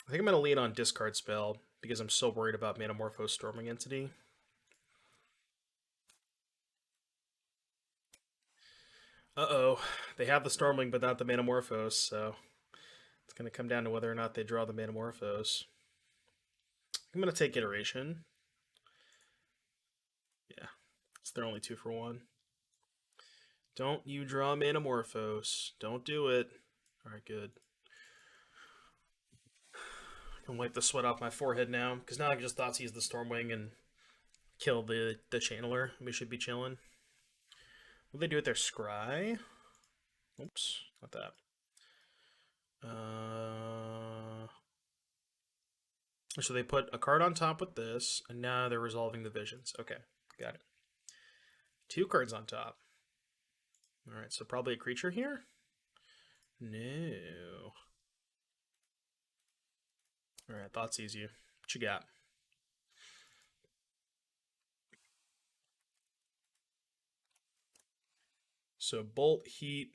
think I'm going to lean on Discard Spell because I'm so worried about Manamorphose Storming Entity. Uh-oh. They have the Stormling but not the Manamorphose, so it's going to come down to whether or not they draw the Manamorphose. I'm going to take Iteration. Yeah. It's their only 2 for 1. Don't you draw Manamorphose. Don't do it. Alright, good. I can wipe the sweat off my forehead now, because now I can just Thoughtseize the Stormwing and kill the Channeler. We should be chilling. Will they do with their Scry? Oops, not that. So they put a card on top with this, and now they're resolving the visions. Okay, got it. 2 cards on top. Alright, so probably a creature here? No. Alright, Thoughtseize you. What you got? So Bolt, Heat.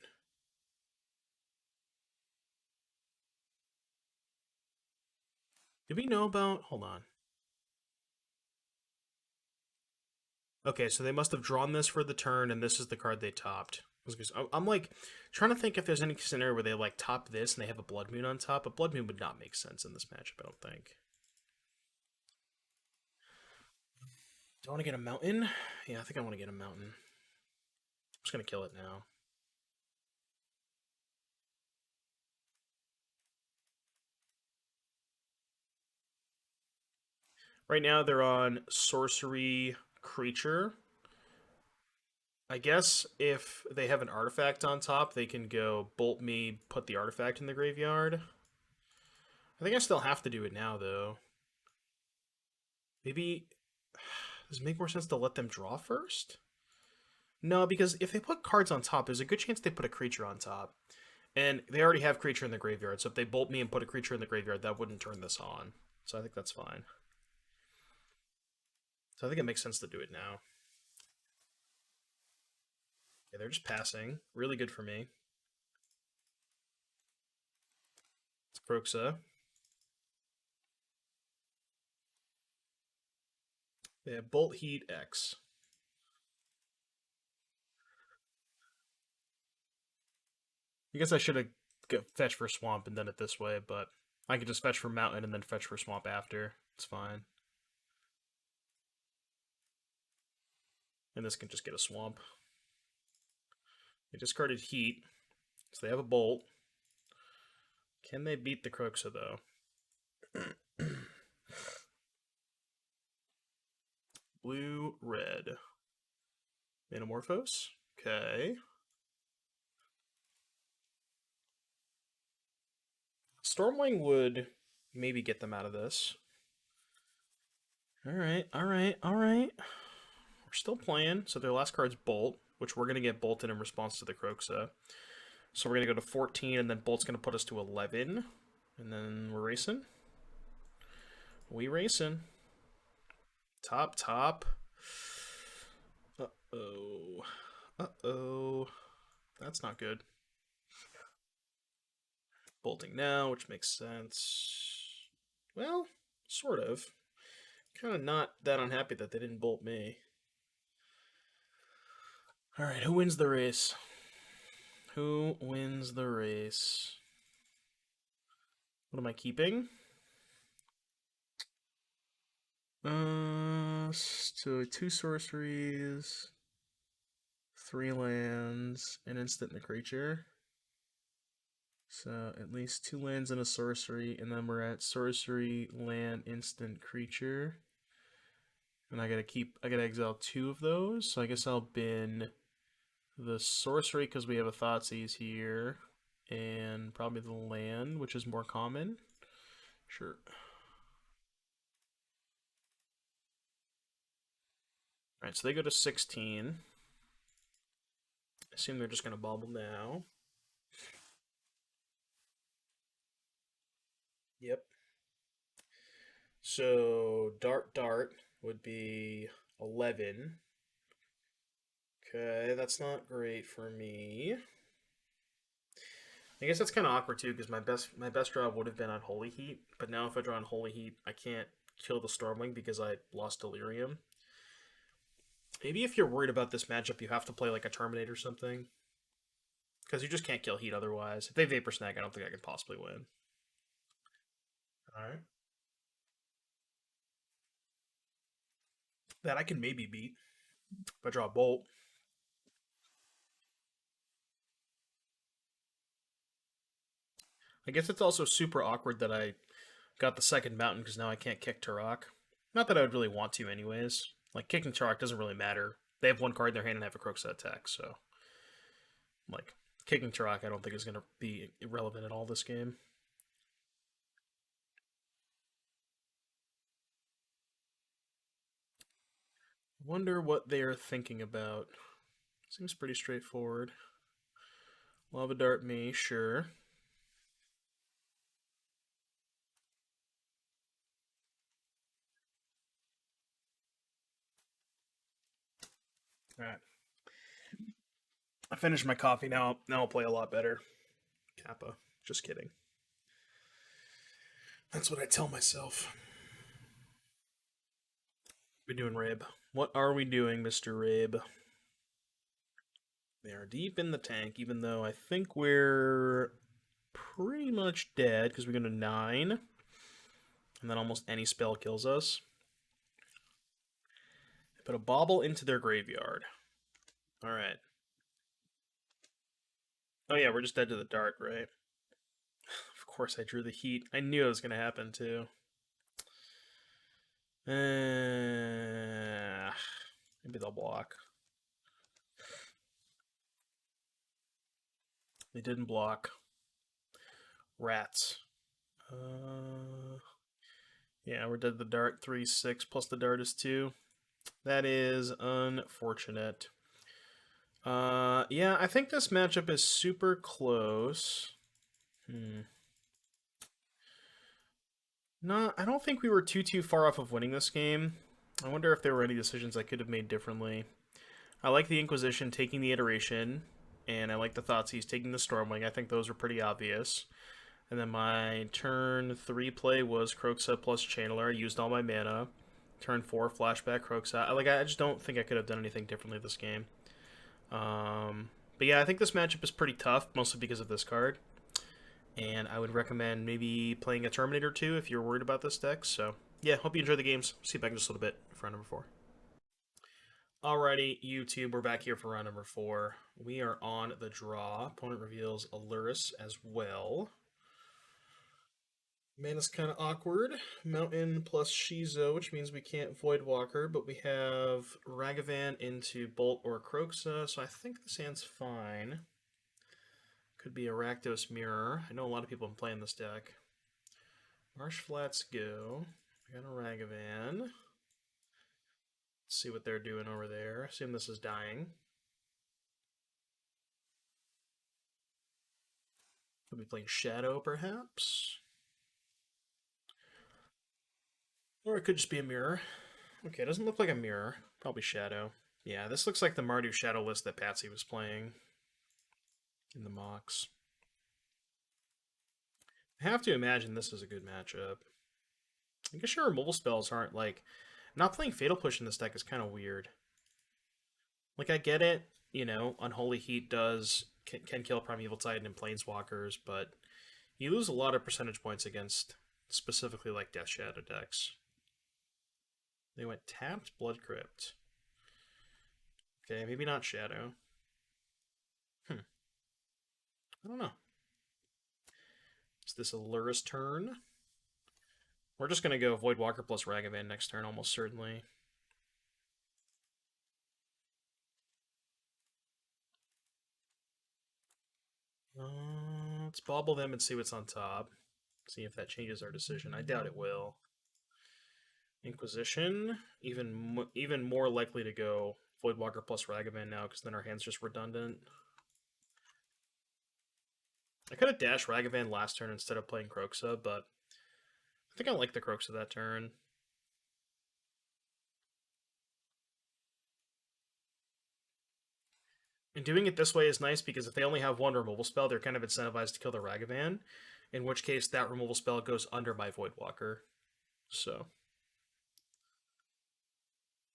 Did we know about... Hold on. Okay, so they must have drawn this for the turn, and this is the card they topped. I'm like trying to think if there's any scenario where they like top this and they have a Blood Moon on top, but Blood Moon would not make sense in this matchup, I don't think. Do I want to get a mountain? Yeah, I think I want to get a mountain. I'm just gonna kill it now. Right now they're on sorcery creature. I guess if they have an artifact on top, they can go bolt me, put the artifact in the graveyard. I think I still have to do it now, though. Maybe... Does it make more sense to let them draw first? No, because if they put cards on top, there's a good chance they put a creature on top. And they already have creature in the graveyard, so if they bolt me and put a creature in the graveyard, that wouldn't turn this on. So I think that's fine. So I think it makes sense to do it now. Yeah, they're just passing. Really good for me. It's Kroxa. They have Bolt Heat X. I guess I should have fetched for Swamp and done it this way, but I could just fetch for Mountain and then fetch for Swamp after. It's fine. And this can just get a Swamp. They discarded Heat, so they have a Bolt. Can they beat the Kroxa, though? Blue, red. Metamorphose. Okay. Stormwing would maybe get them out of this. Alright, alright, alright. We're still playing. So their last card's Bolt, which we're going to get bolted in response to the Kroxa. So we're going to go to 14, and then Bolt's going to put us to 11. And then we're racing. We racing. Top, top. Uh-oh. Uh-oh. That's not good. Bolting now, which makes sense. Well, sort of. Kind of not that unhappy that they didn't bolt me. Alright, who wins the race? Who wins the race? What am I keeping? So 2 sorceries, 3 lands, an instant and a creature. So at least 2 lands and a sorcery, and then we're at sorcery, land, instant, creature. And I gotta exile 2 of those, so I guess I'll bin the sorcery because we have a Thoughtseize here, and probably the land, which is more common. Sure. Alright, so they go to 16. I assume they're just gonna bobble now. Yep. So dart would be 11. Okay, that's not great for me. I guess that's kind of awkward too, because my best draw would have been on Holy Heat, but now if I draw on Holy Heat, I can't kill the Stormwing because I lost Delirium. Maybe if you're worried about this matchup, you have to play like a Terminate or something, because you just can't kill Heat otherwise. If they Vapor Snag, I don't think I can possibly win. Alright. That I can maybe beat if I draw a Bolt. I guess it's also super awkward that I got the second mountain because now I can't kick Turok. Not that I would really want to anyways. Like, kicking Turok doesn't really matter. They have 1 card in their hand and have a Kroxa attack, so... Like, kicking Turok I don't think is going to be irrelevant at all this game. Wonder what they're thinking about. Seems pretty straightforward. Lava Dart me, sure. Alright. I finished my coffee now. Now I'll play a lot better. Kappa. Just kidding. That's what I tell myself. What are we doing, Rabe? What are we doing, Mr. Rabe? They are deep in the tank, even though I think we're pretty much dead because we go to 9. And then almost any spell kills us. They put a bauble into their graveyard. Alright. Oh yeah, we're just dead to the dart, right? Of course I drew the heat. I knew it was going to happen too. Maybe they'll block. They didn't block. Rats. Yeah, we're dead to the dart. 3/6 plus the dart is 2. That is unfortunate. Yeah, I think this matchup is super close. No, I don't think we were too far off of winning this game. I wonder if there were any decisions I could have made differently. I like the Inquisition taking the iteration, and I like the Thoughtseize taking the Stormwing. I think those are pretty obvious. And then my turn 3 play was Kroxa plus Channeler. I used all my mana. Turn 4, flashback Kroxa. I just don't think I could have done anything differently this game. But yeah, I think this matchup is pretty tough, mostly because of this card. And I would recommend maybe playing a Terminator 2 if you're worried about this deck. So yeah, hope you enjoy the games. See you back in just a little bit for round number 4. Alrighty, YouTube, we're back here for round number 4. We are on the draw. Opponent reveals a Lurrus as well. Mana's kind of awkward. Mountain plus Shizo, which means we can't Void Walker, but we have Ragavan into Bolt or Kroxa, so I think this hand's fine. Could be a Rakdos Mirror. I know a lot of people have been playing this deck. Marsh Flats go. I got a Ragavan. Let's see what they're doing over there. Assume this is dying. Could be playing Shadow, perhaps. Or it could just be a mirror. Okay, it doesn't look like a mirror. Probably Shadow. Yeah, this looks like the Mardu Shadow list that Patsy was playing in the mocks. I have to imagine this is a good matchup. I guess your removal spells aren't like... Not playing Fatal Push in this deck is kind of weird. Like, I get it, you know, Unholy Heat can kill Primeval Titan and Planeswalkers, but you lose a lot of percentage points against specifically like Death Shadow decks. They went tapped Blood Crypt. Okay, maybe not Shadow. I don't know. Is this a Lurrus turn? We're just going to go Void Walker plus Ragavan next turn, almost certainly. Let's bobble them and see what's on top. See if that changes our decision. I doubt it will. Inquisition, even more likely to go Voidwalker plus Ragavan now, because then our hand's just redundant. I could have dashed Ragavan last turn instead of playing Kroxa, but I think I like the Kroxa that turn. And doing it this way is nice because if they only have one removal spell, they're kind of incentivized to kill the Ragavan, in which case that removal spell goes under my Voidwalker. So,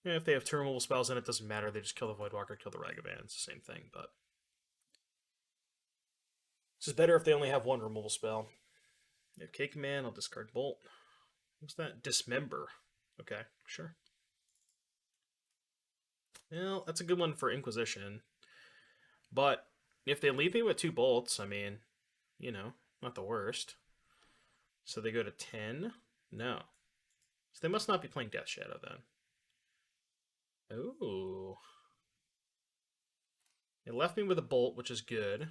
yeah, if they have two removal spells in it, doesn't matter. They just kill the Voidwalker, kill the Ragavan. It's the same thing, but this is better if they only have one removal spell. You have Cake Man, I'll discard Bolt. What's that? Dismember. Okay, sure. Well, that's a good one for Inquisition. But if they leave me with 2 bolts, I mean, you know, not the worst. So they go to 10? No. So they must not be playing Death Shadow then. Ooh. It left me with a bolt, which is good.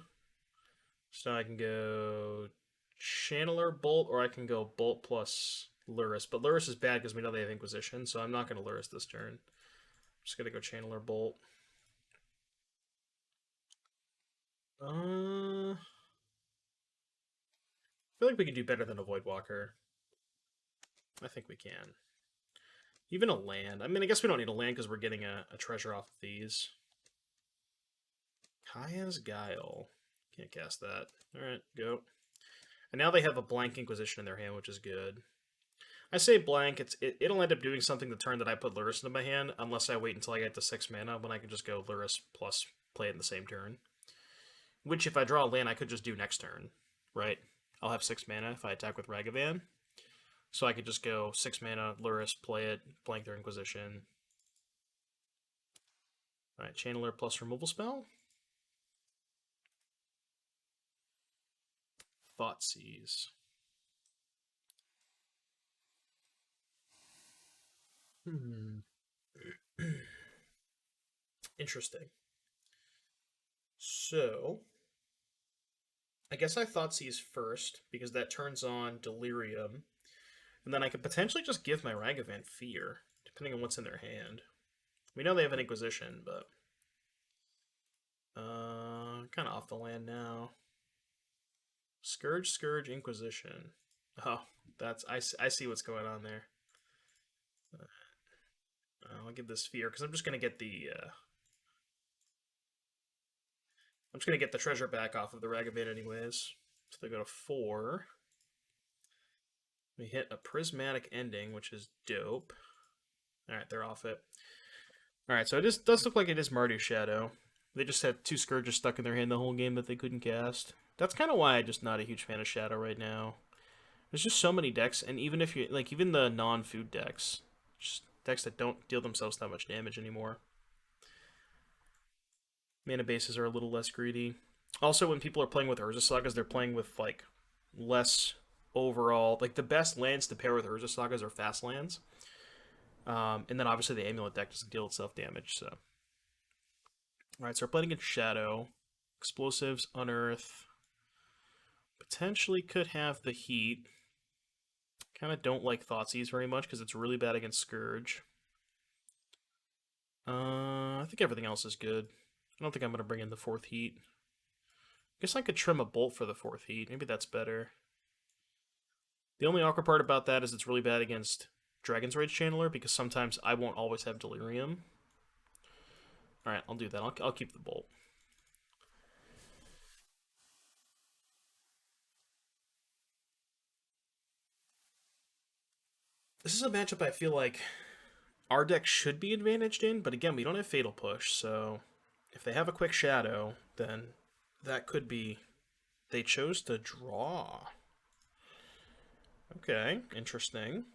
So now I can go Channeler Bolt, or I can go Bolt plus Lurrus. But Lurrus is bad because we know they have Inquisition, so I'm not going to Lurrus this turn. I'm just going to go Channeler Bolt. I feel like we can do better than a Voidwalker. I think we can. Even a land. I mean, I guess we don't need a land because we're getting a treasure off of these. Kaya's Guile. Can't cast that. Alright, go. And now they have a blank Inquisition in their hand, which is good. I say blank, it'll end up doing something the turn that I put Lurrus into my hand, unless I wait until I get to 6 mana, when I can just go Lurrus plus play it in the same turn. Which, if I draw a land, I could just do next turn, right? I'll have 6 mana if I attack with Ragavan. So I could just go 6 mana, Lurrus, play it, blank their Inquisition. Alright, Channeler plus removal spell. Thoughtseize. Interesting. So, I guess I Thoughtseize first, because that turns on Delirium. And then I could potentially just give my Ragavan Fear, depending on what's in their hand. We know they have an Inquisition, but... kind of off the land now. Scourge, Scourge, Inquisition. Oh, I see what's going on there. I'll give this Fear, because I'm just going to get the... I'm just going to get the treasure back off of the Ragavan anyways. So they go to 4. We hit a Prismatic Ending, which is dope. Alright, they're off it. Alright, so it does look like it is Mardu Shadow. They just had 2 Scourges stuck in their hand the whole game that they couldn't cast. That's kind of why I'm just not a huge fan of Shadow right now. There's just so many decks, and even if you like, even the non-food decks, just decks that don't deal themselves that much damage anymore. Mana bases are a little less greedy. Also, when people are playing with Urza Sagas, they're playing with like less overall. Like the best lands to pair with Urza Sagas are fast lands, and then obviously the Amulet deck doesn't deal itself damage. So, all right, so we're playing against Shadow, Explosives, Unearth. Potentially could have the Heat. Kind of don't like Thoughtseize very much because it's really bad against Scourge. I think everything else is good. I don't think I'm going to bring in the 4th Heat. Guess I could trim a Bolt for the 4th Heat. Maybe that's better. The only awkward part about that is it's really bad against Dragon's Rage Channeler because sometimes I won't always have Delirium. Alright, I'll do that. I'll keep the Bolt. This is a matchup I feel like our deck should be advantaged in, but again, we don't have Fatal Push, so if they have a quick Shadow, then that could be... They chose to draw. Okay, interesting.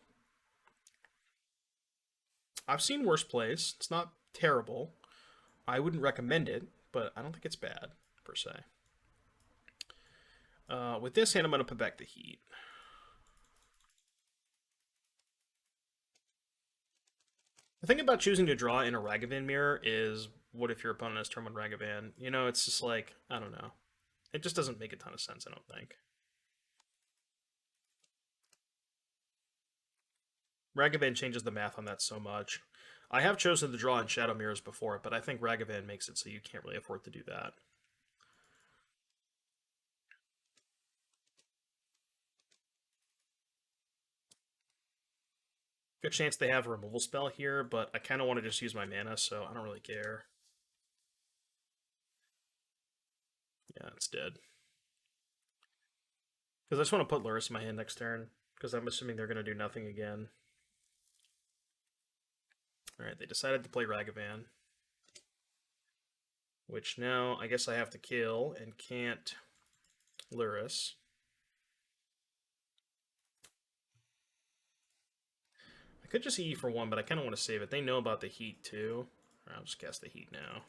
I've seen worse plays. It's not terrible. I wouldn't recommend it, but I don't think it's bad, per se. With this hand, I'm going to put back the Heat. The thing about choosing to draw in a Ragavan mirror is, what if your opponent has turn 1 Ragavan? You know, it's just like, I don't know. It just doesn't make a ton of sense, I don't think. Ragavan changes the math on that so much. I have chosen to draw in Shadow Mirrors before, but I think Ragavan makes it so you can't really afford to do that. Good chance they have a removal spell here, but I kind of want to just use my mana, so I don't really care. Yeah, it's dead. Because I just want to put Lurrus in my hand next turn, because I'm assuming they're going to do nothing again. Alright, they decided to play Ragavan. Which now, I guess I have to kill and can't Lurrus. I could just E for 1, but I kind of want to save it. They know about the Heat, too. I'll just cast the Heat now.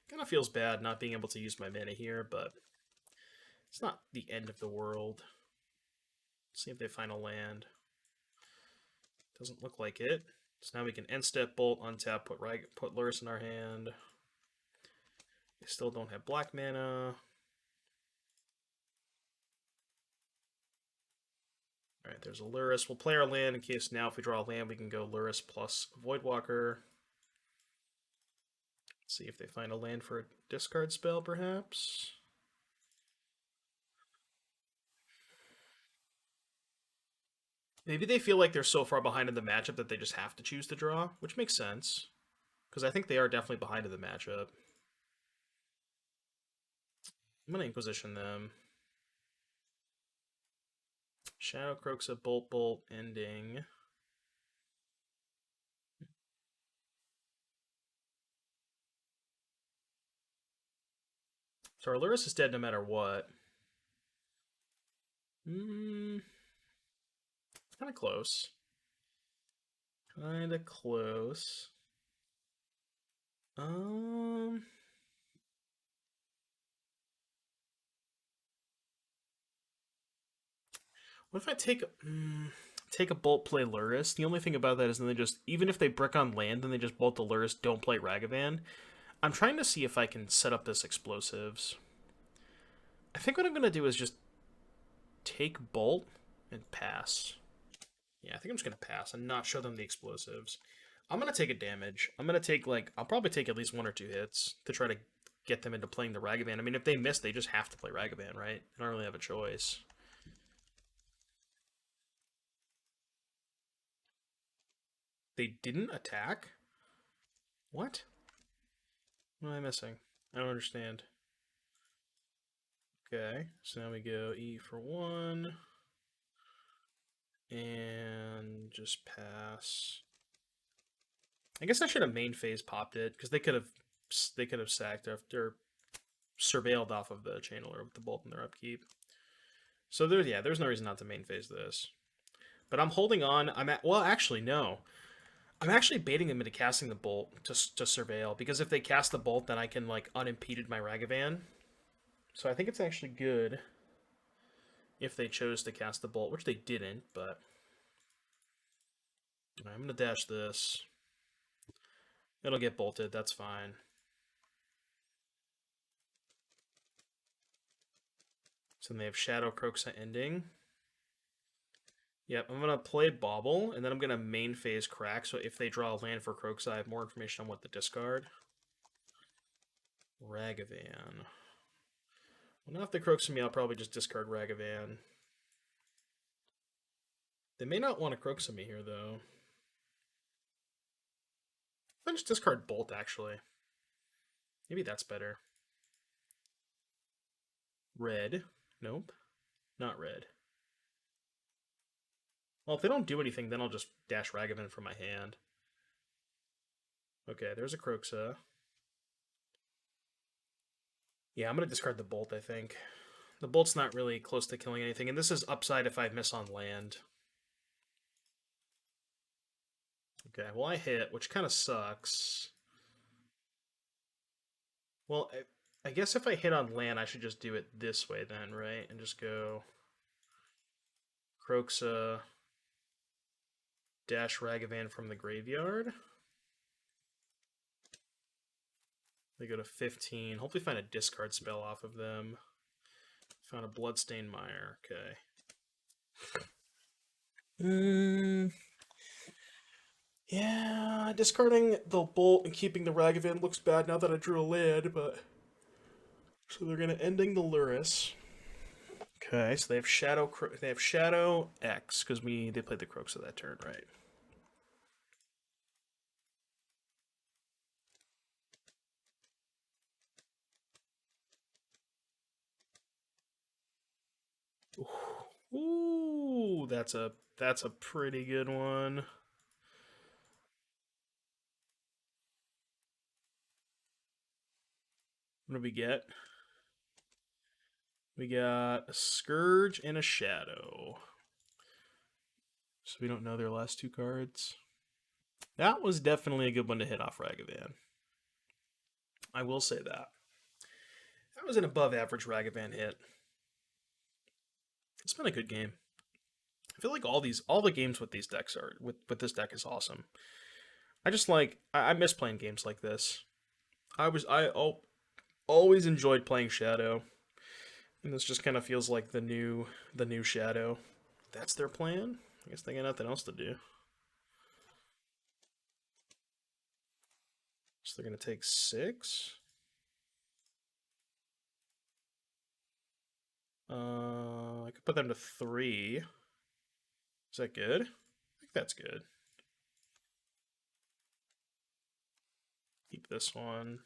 Kind of feels bad not being able to use my mana here, but it's not the end of the world. Let's see if they find a land. Doesn't look like it. So now we can end step, bolt, untap, put Lurrus in our hand. They still don't have black mana. Alright, there's a Lurrus. We'll play our land in case now if we draw a land we can go Lurrus plus Voidwalker. Let's see if they find a land for a discard spell, perhaps. Maybe they feel like they're so far behind in the matchup that they just have to choose to draw, which makes sense. Because I think they are definitely behind in the matchup. I'm going to Inquisition them. Shadow Croak's Bolt Bolt ending. So our Lurrus is dead no matter what. Kind of close. Kind of close. What if I take a bolt, play Lurrus? The only thing about that is then they just, even if they brick on land, then they just bolt the Lurrus, don't play Ragavan. I'm trying to see if I can set up this explosives. I think what I'm going to do is just take bolt and pass. Yeah, I think I'm just going to pass and not show them the explosives. I'm going to take a damage. I'm going to take, like, I'll probably take at least 1 or 2 hits to try to get them into playing the Ragavan. I mean, if they miss, they just have to play Ragavan, right? They don't really have a choice. They didn't attack? What? What am I missing? I don't understand. Okay, so now we go E for 1. And just pass. I guess I should have main phase popped it, because they could have sacked or surveilled off of the channeler with the bolt in their upkeep. So there's no reason not to main phase this. But I'm holding on. Well, actually, no. I'm actually baiting them into casting the bolt to surveil, because if they cast the bolt, then I can like unimpeded my Ragavan. So I think it's actually good if they chose to cast the bolt, which they didn't, but I'm going to dash this. It'll get bolted, that's fine. So then they have Shadow Kroxa ending. Yep, I'm going to play Bauble, and then I'm going to main phase Crack, so if they draw a land for Kroxa, I have more information on what to discard. Ragavan. Well, now if they Kroxa me, I'll probably just discard Ragavan. They may not want to Kroxa me here, though. I just discard Bolt, actually. Maybe that's better. Red. Nope. Not red. Well, if they don't do anything, then I'll just dash Ragavan from my hand. Okay, there's a Kroxa. Yeah, I'm going to discard the Bolt, I think. The Bolt's not really close to killing anything, and this is upside if I miss on land. Okay, well, I hit, which kind of sucks. Well, I guess if I hit on land, I should just do it this way then, right? And just go Kroxa, dash Ragavan from the graveyard. They go to 15. Hopefully find a discard spell off of them. Found a Bloodstained Mire. Okay. Yeah, discarding the Bolt and keeping the Ragavan looks bad now that I drew a land, but... So they're going to ending the Lurrus. Okay, so they have Shadow X, because they played the Kroxa that turn, right? Ooh, that's a pretty good one. What do we get? We got a Scourge and a Shadow. So we don't know their last 2 cards. That was definitely a good one to hit off Ragavan. I will say that. That was an above average Ragavan hit. It's been a good game. I feel like all the games with these decks are with this deck is awesome. I miss playing games like this. I always enjoyed playing Shadow, and this just kind of feels like the new Shadow. That's their plan. I guess they got nothing else to do. So they're gonna take 6. I could put them to 3. Is that good? I think that's good. Keep this one.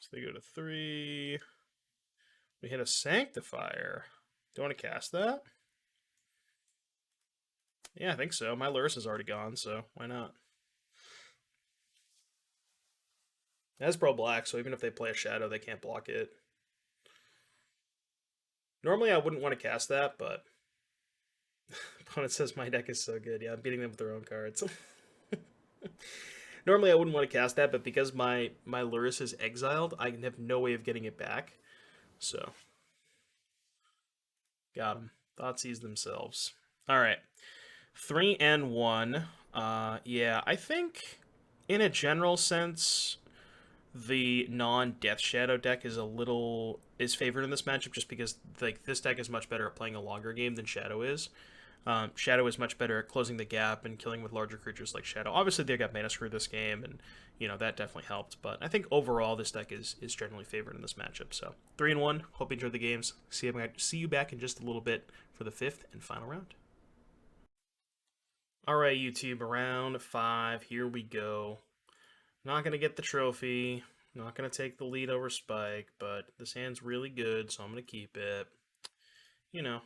So they go to 3. We hit a Sanctifier. Do you want to cast that? Yeah, I think so. My Lurrus is already gone, so why not? That's pro black, so even if they play a Shadow, they can't block it. Normally I wouldn't want to cast that, but opponent says my deck is so good. Yeah, I'm beating them with their own cards. Normally I wouldn't want to cast that, but because my Lurrus is exiled, I have no way of getting it back. So, got them. Thoughtseize themselves. All right, 3 and 1. Yeah, I think in a general sense, the non-Death Shadow deck is favored in this matchup just because like this deck is much better at playing a longer game than Shadow is. Shadow is much better at closing the gap and killing with larger creatures like Shadow. Obviously, they got mana screw this game, and that definitely helped. But I think overall, this deck is generally favored in this matchup. So 3-1. Hope you enjoyed the games. See you back in just a little bit for the 5th and final round. All right, YouTube, round 5. Here we go. Not gonna get the trophy. Not gonna take the lead over Spike, but this hand's really good, so I'm gonna keep it. You know,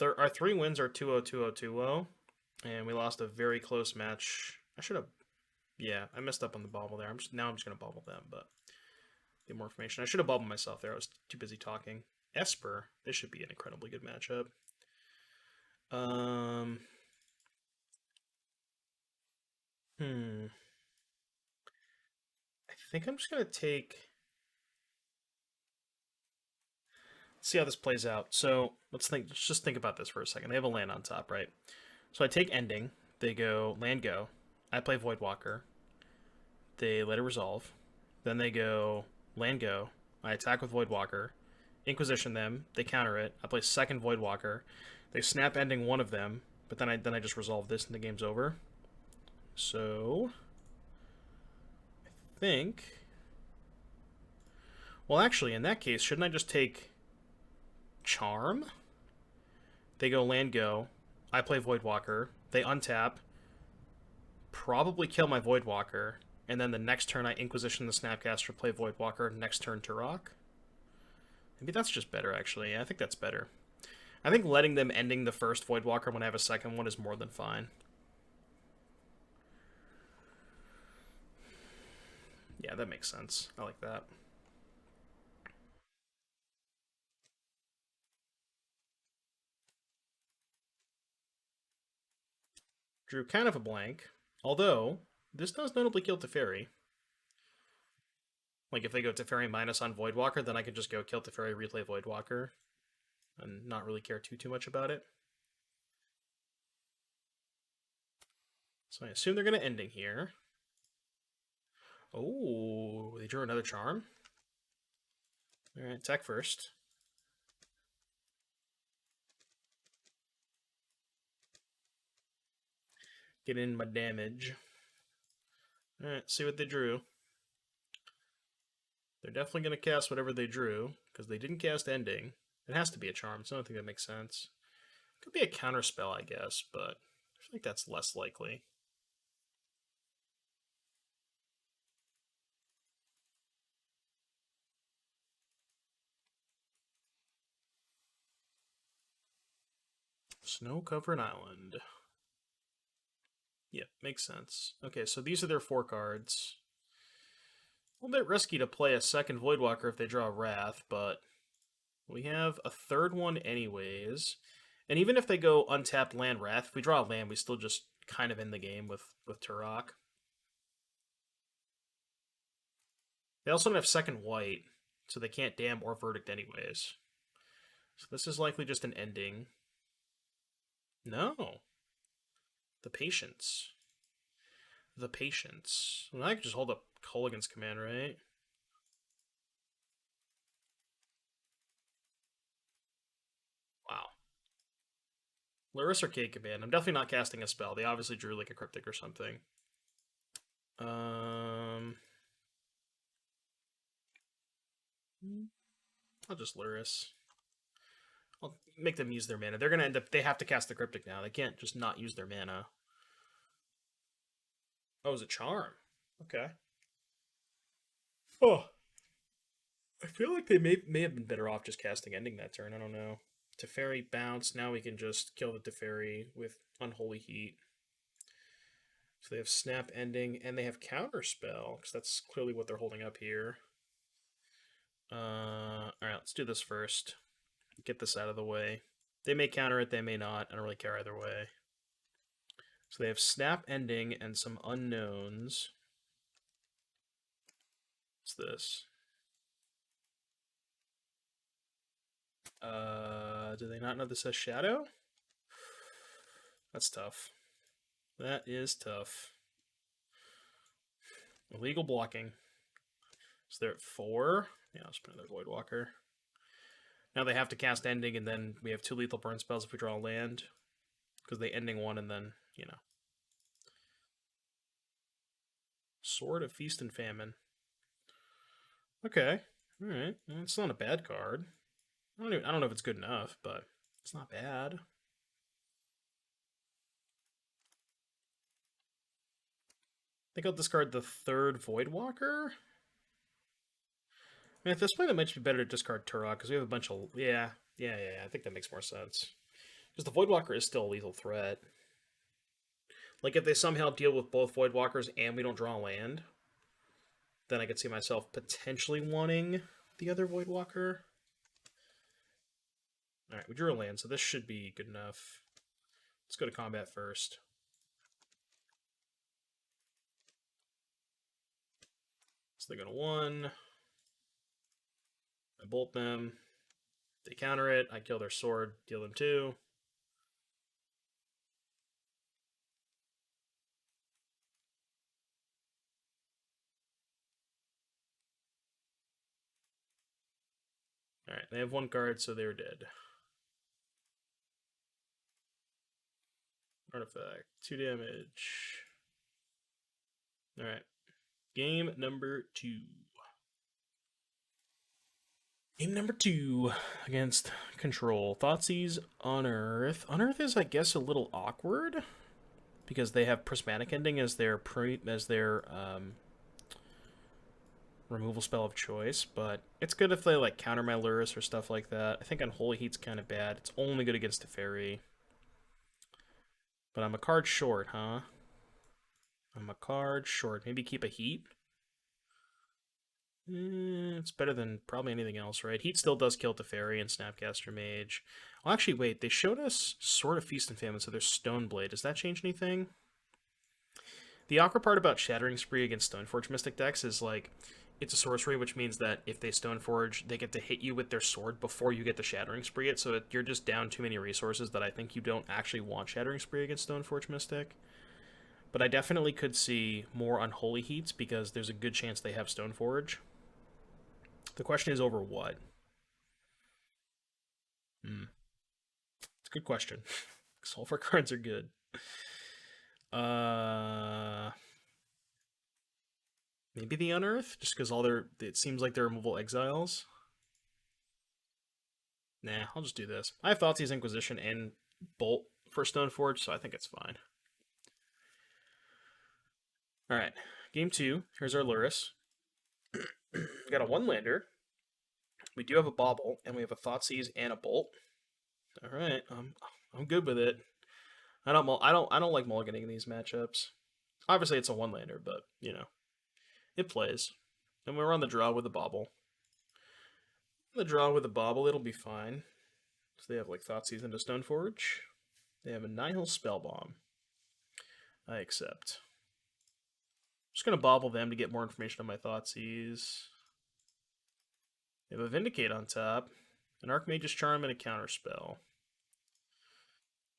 our 3 wins are 2-0, 2-0, 2-0, and we lost a very close match. I should have, yeah, I messed up on the bobble there. Now I'm just gonna bobble them, but get more information. I should have bobbled myself there. I was too busy talking. Esper, this should be an incredibly good matchup. I think I'm just gonna take. Let's see how this plays out. So let's just think about this for a second. They have a land on top, right? So I take Ending. They go land go. I play Voidwalker. They let it resolve. Then they go land go. I attack with Voidwalker. Inquisition them. They counter it. I play second Voidwalker. They snap Ending one of them, but then I just resolve this and the game's over. So I think. Well, actually, in that case, shouldn't I just take Charm? They go land go. I play Voidwalker. They untap. Probably kill my Voidwalker. And then the next turn I Inquisition the Snapcaster, play Voidwalker. Next turn Turok. Maybe that's just better, actually. Yeah, I think that's better. I think letting them ending the first Voidwalker when I have a second one is more than fine. Yeah, that makes sense. I like that. Drew kind of a blank. Although, this does notably kill Teferi. Like, if they go Teferi minus on Voidwalker, then I can just go kill Teferi, replay Voidwalker, and not really care too much about it. So I assume they're going to ending here. Oh, they drew another charm. Alright, attack first. Get in my damage. Alright, see what they drew. They're definitely going to cast whatever they drew, because they didn't cast ending. It has to be a charm, so I don't think that makes sense. Could be a counter spell, I guess, but I feel like that's less likely. Snow-covered island. Yeah, makes sense. Okay, so these are their 4 cards. A little bit risky to play a second Voidwalker if they draw Wrath, but we have a third one anyways. And even if they go untapped land Wrath, if we draw a land, we still just kind of in the game with Turok. They also don't have second white, so they can't dam or verdict anyways. So this is likely just an ending. No. The Patience. The Patience. Well, I can just hold up Colligan's command, right? Wow. Lurrus or K-Command. I'm definitely not casting a spell. They obviously drew like a Cryptic or something. I'll just Lurrus. I'll make them use their mana. They're gonna end up. They have to cast the Cryptic now. They can't just not use their mana. Oh, it's a charm. Okay. Oh, I feel like they may have been better off just casting ending that turn. I don't know. Teferi bounce. Now we can just kill the Teferi with Unholy Heat. So they have snap ending and they have counter spell because that's clearly what they're holding up here. All right, let's do this first. Get this out of the way. They may counter it, they may not. I don't really care either way. So they have snap ending and some unknowns. What's this? Do they not know this has shadow? That's tough. That is tough. Illegal blocking. So they're at 4. Yeah, I'll just put another Voidwalker. Now they have to cast Ending, and then we have 2 lethal burn spells if we draw a land. Because they Ending 1 and then, you know. Sword of Feast and Famine. Okay. Alright. Well, it's not a bad card. I don't know if it's good enough, but it's not bad. I think I'll discard the 3rd Voidwalker. I mean, at this point, it might be better to discard Turok, because we have a bunch of... Yeah, I think that makes more sense. Because the Voidwalker is still a lethal threat. Like, if they somehow deal with both Voidwalkers and we don't draw a land, then I could see myself potentially wanting the other Voidwalker. Alright, we drew a land, so this should be good enough. Let's go to combat first. So they go to 1. I bolt them. They counter it. I kill their sword, deal them 2. Alright, they have 1 card, so they're dead. Artifact, 2 damage. Alright. Game number 2. Game number 2 against Control. Thoughtseize Unearth. Unearth is, I guess, a little awkward because they have Prismatic Ending as their removal spell of choice, but it's good if they like counter my Lurrus or stuff like that. I think Unholy Heat's kind of bad. It's only good against Teferi. But I'm a card short, huh? I'm a card short. Maybe keep a Heat? It's better than probably anything else, right? Heat still does kill Teferi and Snapcaster Mage. Well, actually, wait. They showed us Sword of Feast and Famine, so there's Stoneblade. Does that change anything? The awkward part about Shattering Spree against Stoneforge Mystic decks is, like, it's a sorcery, which means that if they Stoneforge, they get to hit you with their sword before you get the Shattering Spree it, so you're just down too many resources that I think you don't actually want Shattering Spree against Stoneforge Mystic. But I definitely could see more Unholy Heats because there's a good chance they have Stoneforge. The question is over what? It's a good question. Because all of our cards are good. Maybe the Unearth, just because it seems like they're removal exiles. Nah, I'll just do this. I have Thoughtseize Inquisition and Bolt for Stoneforge, so I think it's fine. Alright, game 2. Here's our Lurrus. We got a 1-lander. We do have a Bauble, and we have a Thoughtseize and a Bolt. Alright, I'm good with it. I don't like mulliganing these matchups. Obviously, it's a 1-lander, but, you know, it plays. And we're on the draw with a Bauble. The draw with a Bauble, it'll be fine. So they have like Thoughtseize into Stoneforge. They have a Nihil Spellbomb. I accept. I'm just gonna Bauble them to get more information on my Thoughtseize. They have a Vindicate on top, an Archmage's Charm, and a Counterspell.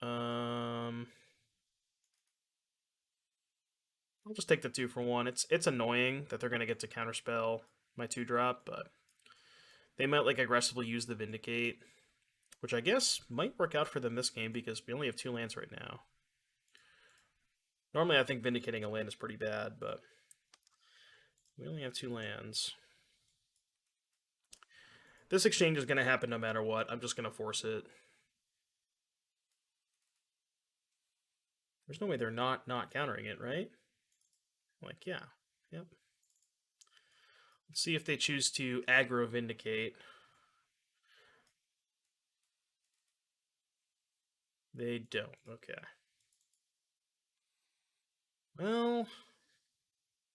I'll just take the 2 for 1. It's annoying that they're gonna get to Counterspell my 2-drop, but they might like aggressively use the Vindicate, which I guess might work out for them this game because we only have 2 lands right now. Normally I think Vindicating a land is pretty bad, but we only have 2 lands. This exchange is going to happen no matter what. I'm just going to force it. There's no way they're not countering it, right? Like, yeah. Yep. Let's see if they choose to aggro Vindicate. They don't. Okay. Well,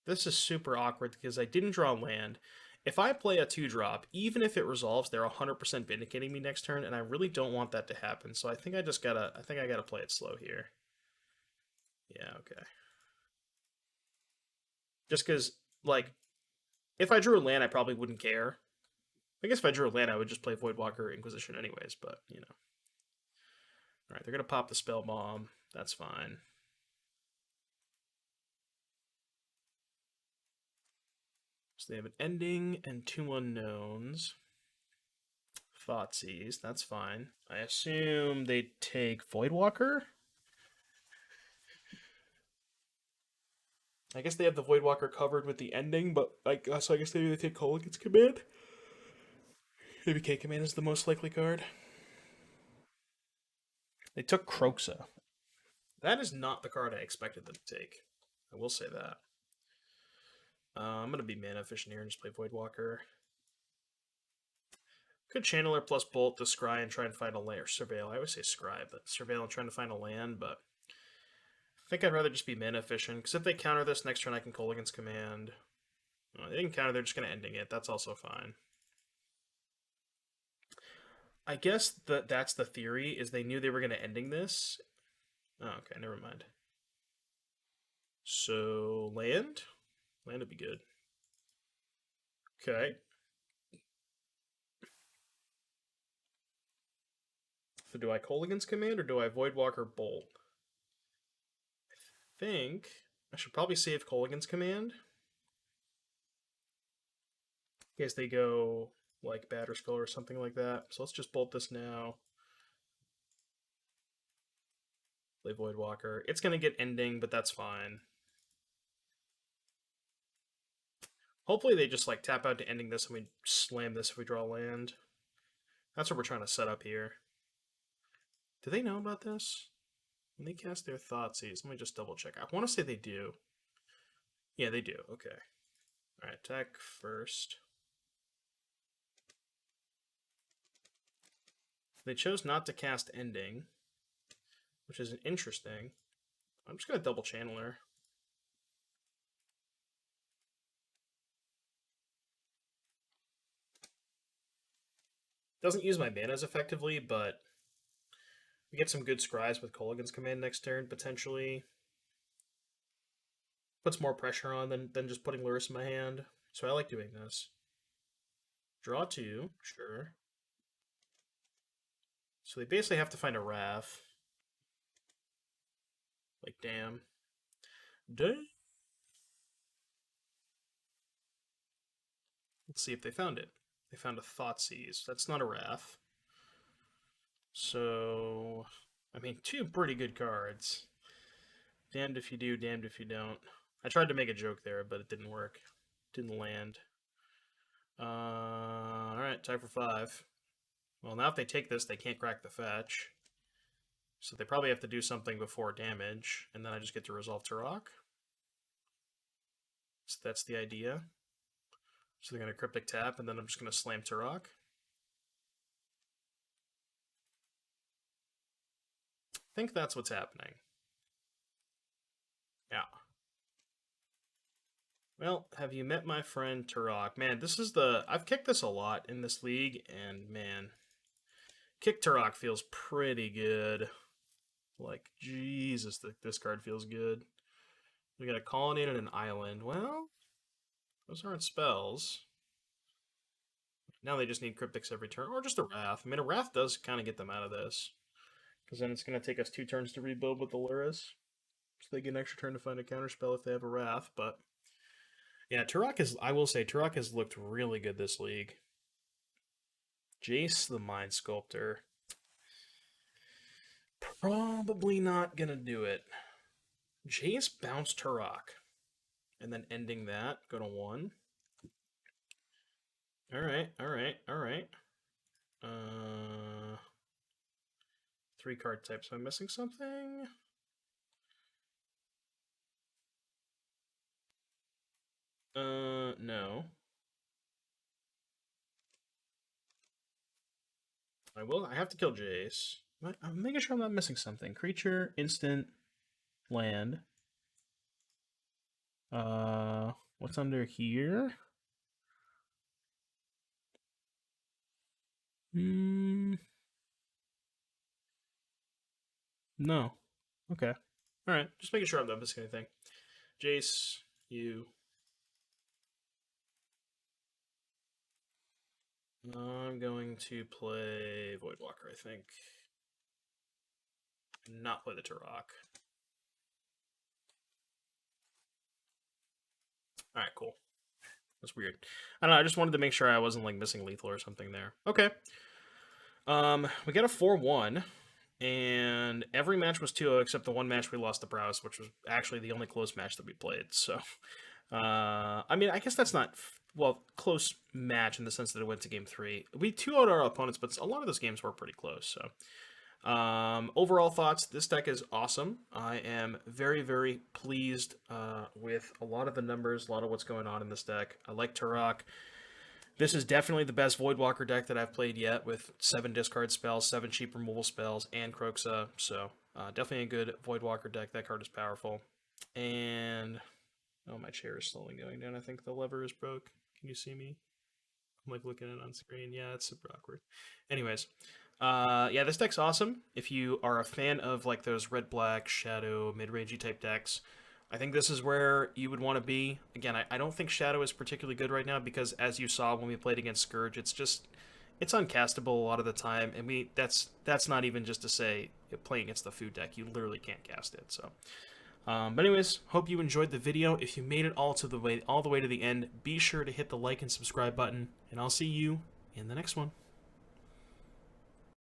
this is super awkward because I didn't draw land. If I play a 2-drop, even if it resolves, they're 100% vindicating me next turn, and I really don't want that to happen. So I think I gotta play it slow here. Yeah, okay. Just because, like, if I drew a land, I probably wouldn't care. I guess if I drew a land, I would just play Voidwalker Inquisition anyways, but, you know. Alright, they're gonna pop the Spell Bomb. That's fine. So they have an Ending and 2 unknowns. Thoughtseize, that's fine. I assume they take Voidwalker? I guess they have the Voidwalker covered with the ending, but so I guess maybe they take Kolaghan's Command? Maybe K-Command is the most likely card. They took Kroxa. That is not the card I expected them to take. I will say that. I'm going to be mana efficient here and just play Voidwalker. Could Channeler plus Bolt to Scry and try and find a land, or Surveil. I always say Scry, but Surveil and trying to find a land, but I think I'd rather just be mana efficient, because if they counter this next turn, I can Kolaghan's Command. They didn't counter, they're just going to ending it. That's also fine. I guess that's the theory, is they knew they were going to ending this. Oh, okay, never mind. So, land? Land would be good. Okay. So do I Kolaghan's Command or do I Voidwalker Bolt? I think I should probably save Kolaghan's Command. In case they go like Batterskull or something like that. So let's just bolt this now. Play Voidwalker. It's going to get ending, but that's fine. Hopefully they just like tap out to ending this and we slam this if we draw land. That's what we're trying to set up here. Do they know about this? When they cast their Thoughtseize, let me just double check. I want to say they do. Yeah, they do. Okay. Alright, attack first. They chose not to cast Ending, which is interesting. I'm just going to double Channeler. Doesn't use my mana as effectively, but we get some good scries with Kolaghan's Command next turn, potentially. Puts more pressure on than just putting Lurrus in my hand. So I like doing this. Draw 2, sure. So they basically have to find a Wrath. Like, damn. Damn. Let's see if they found it. They found a Thoughtseize. That's not a Wrath. So, I mean, two pretty good cards. Damned if you do, damned if you don't. I tried to make a joke there, but it didn't work. Didn't land. Alright, time for 5. Well, now if they take this, they can't crack the fetch. So they probably have to do something before damage, and then I just get to resolve Turok. So that's the idea. So they're going to Cryptic Tap, and then I'm just going to slam Turok. I think that's what's happening. Yeah. Well, have you met my friend Turok? Man, this is I've kicked this a lot in this league, and man, kick Turok feels pretty good. Like, Jesus, this card feels good. We got a colony and an island. Well, those aren't spells. Now they just need Cryptics every turn, or just a Wrath. I mean, a Wrath does kind of get them out of this. Because then it's going to take us 2 turns to rebuild with the Lurrus. So they get an extra turn to find a counterspell if they have a Wrath, but... Yeah, Turok I will say, Turok has looked really good this league. Jace the Mind Sculptor. Probably not going to do it. Jace bounce Turok. And then ending that, go to 1. Alright. 3 card types. Am I missing something? No. I have to kill Jace. I'm making sure I'm not missing something. Creature, instant, land. What's under here? No. Okay. Alright, just making sure I'm not missing anything. Jace, you. I'm going to play Voidwalker, I think. Not play the Turok. Alright, cool. That's weird. I don't know, I just wanted to make sure I wasn't like missing lethal or something there. Okay. We got a 4-1, and every match was 2-0 except the one match we lost to Browse, which was actually the only close match that we played. So, I mean, I guess that's not well close match in the sense that it went to game 3. We 2-0'd our opponents, but a lot of those games were pretty close. So, overall thoughts: this deck is awesome. I am very, very pleased with a lot of the numbers, a lot of what's going on in this deck. I like Turok. This is definitely the best Voidwalker deck that I've played yet, with 7 discard spells, 7 cheap removal spells, and Kroxa. So, definitely a good Voidwalker deck. That card is powerful. And, oh, my chair is slowly going down. I think the lever is broke. Can you see me? I'm like looking at it on screen. Yeah, it's super awkward. Anyways, yeah, this deck's awesome. If you are a fan of like those red-black, shadow, mid-rangey type decks, I think this is where you would want to be. Again, I don't think Shadow is particularly good right now because, as you saw when we played against Scourge, it's uncastable a lot of the time, and that's not even just to say playing against the food deck. You literally can't cast it. So, but anyways, hope you enjoyed the video. If you made it all the way to the end, be sure to hit the like and subscribe button, and I'll see you in the next one.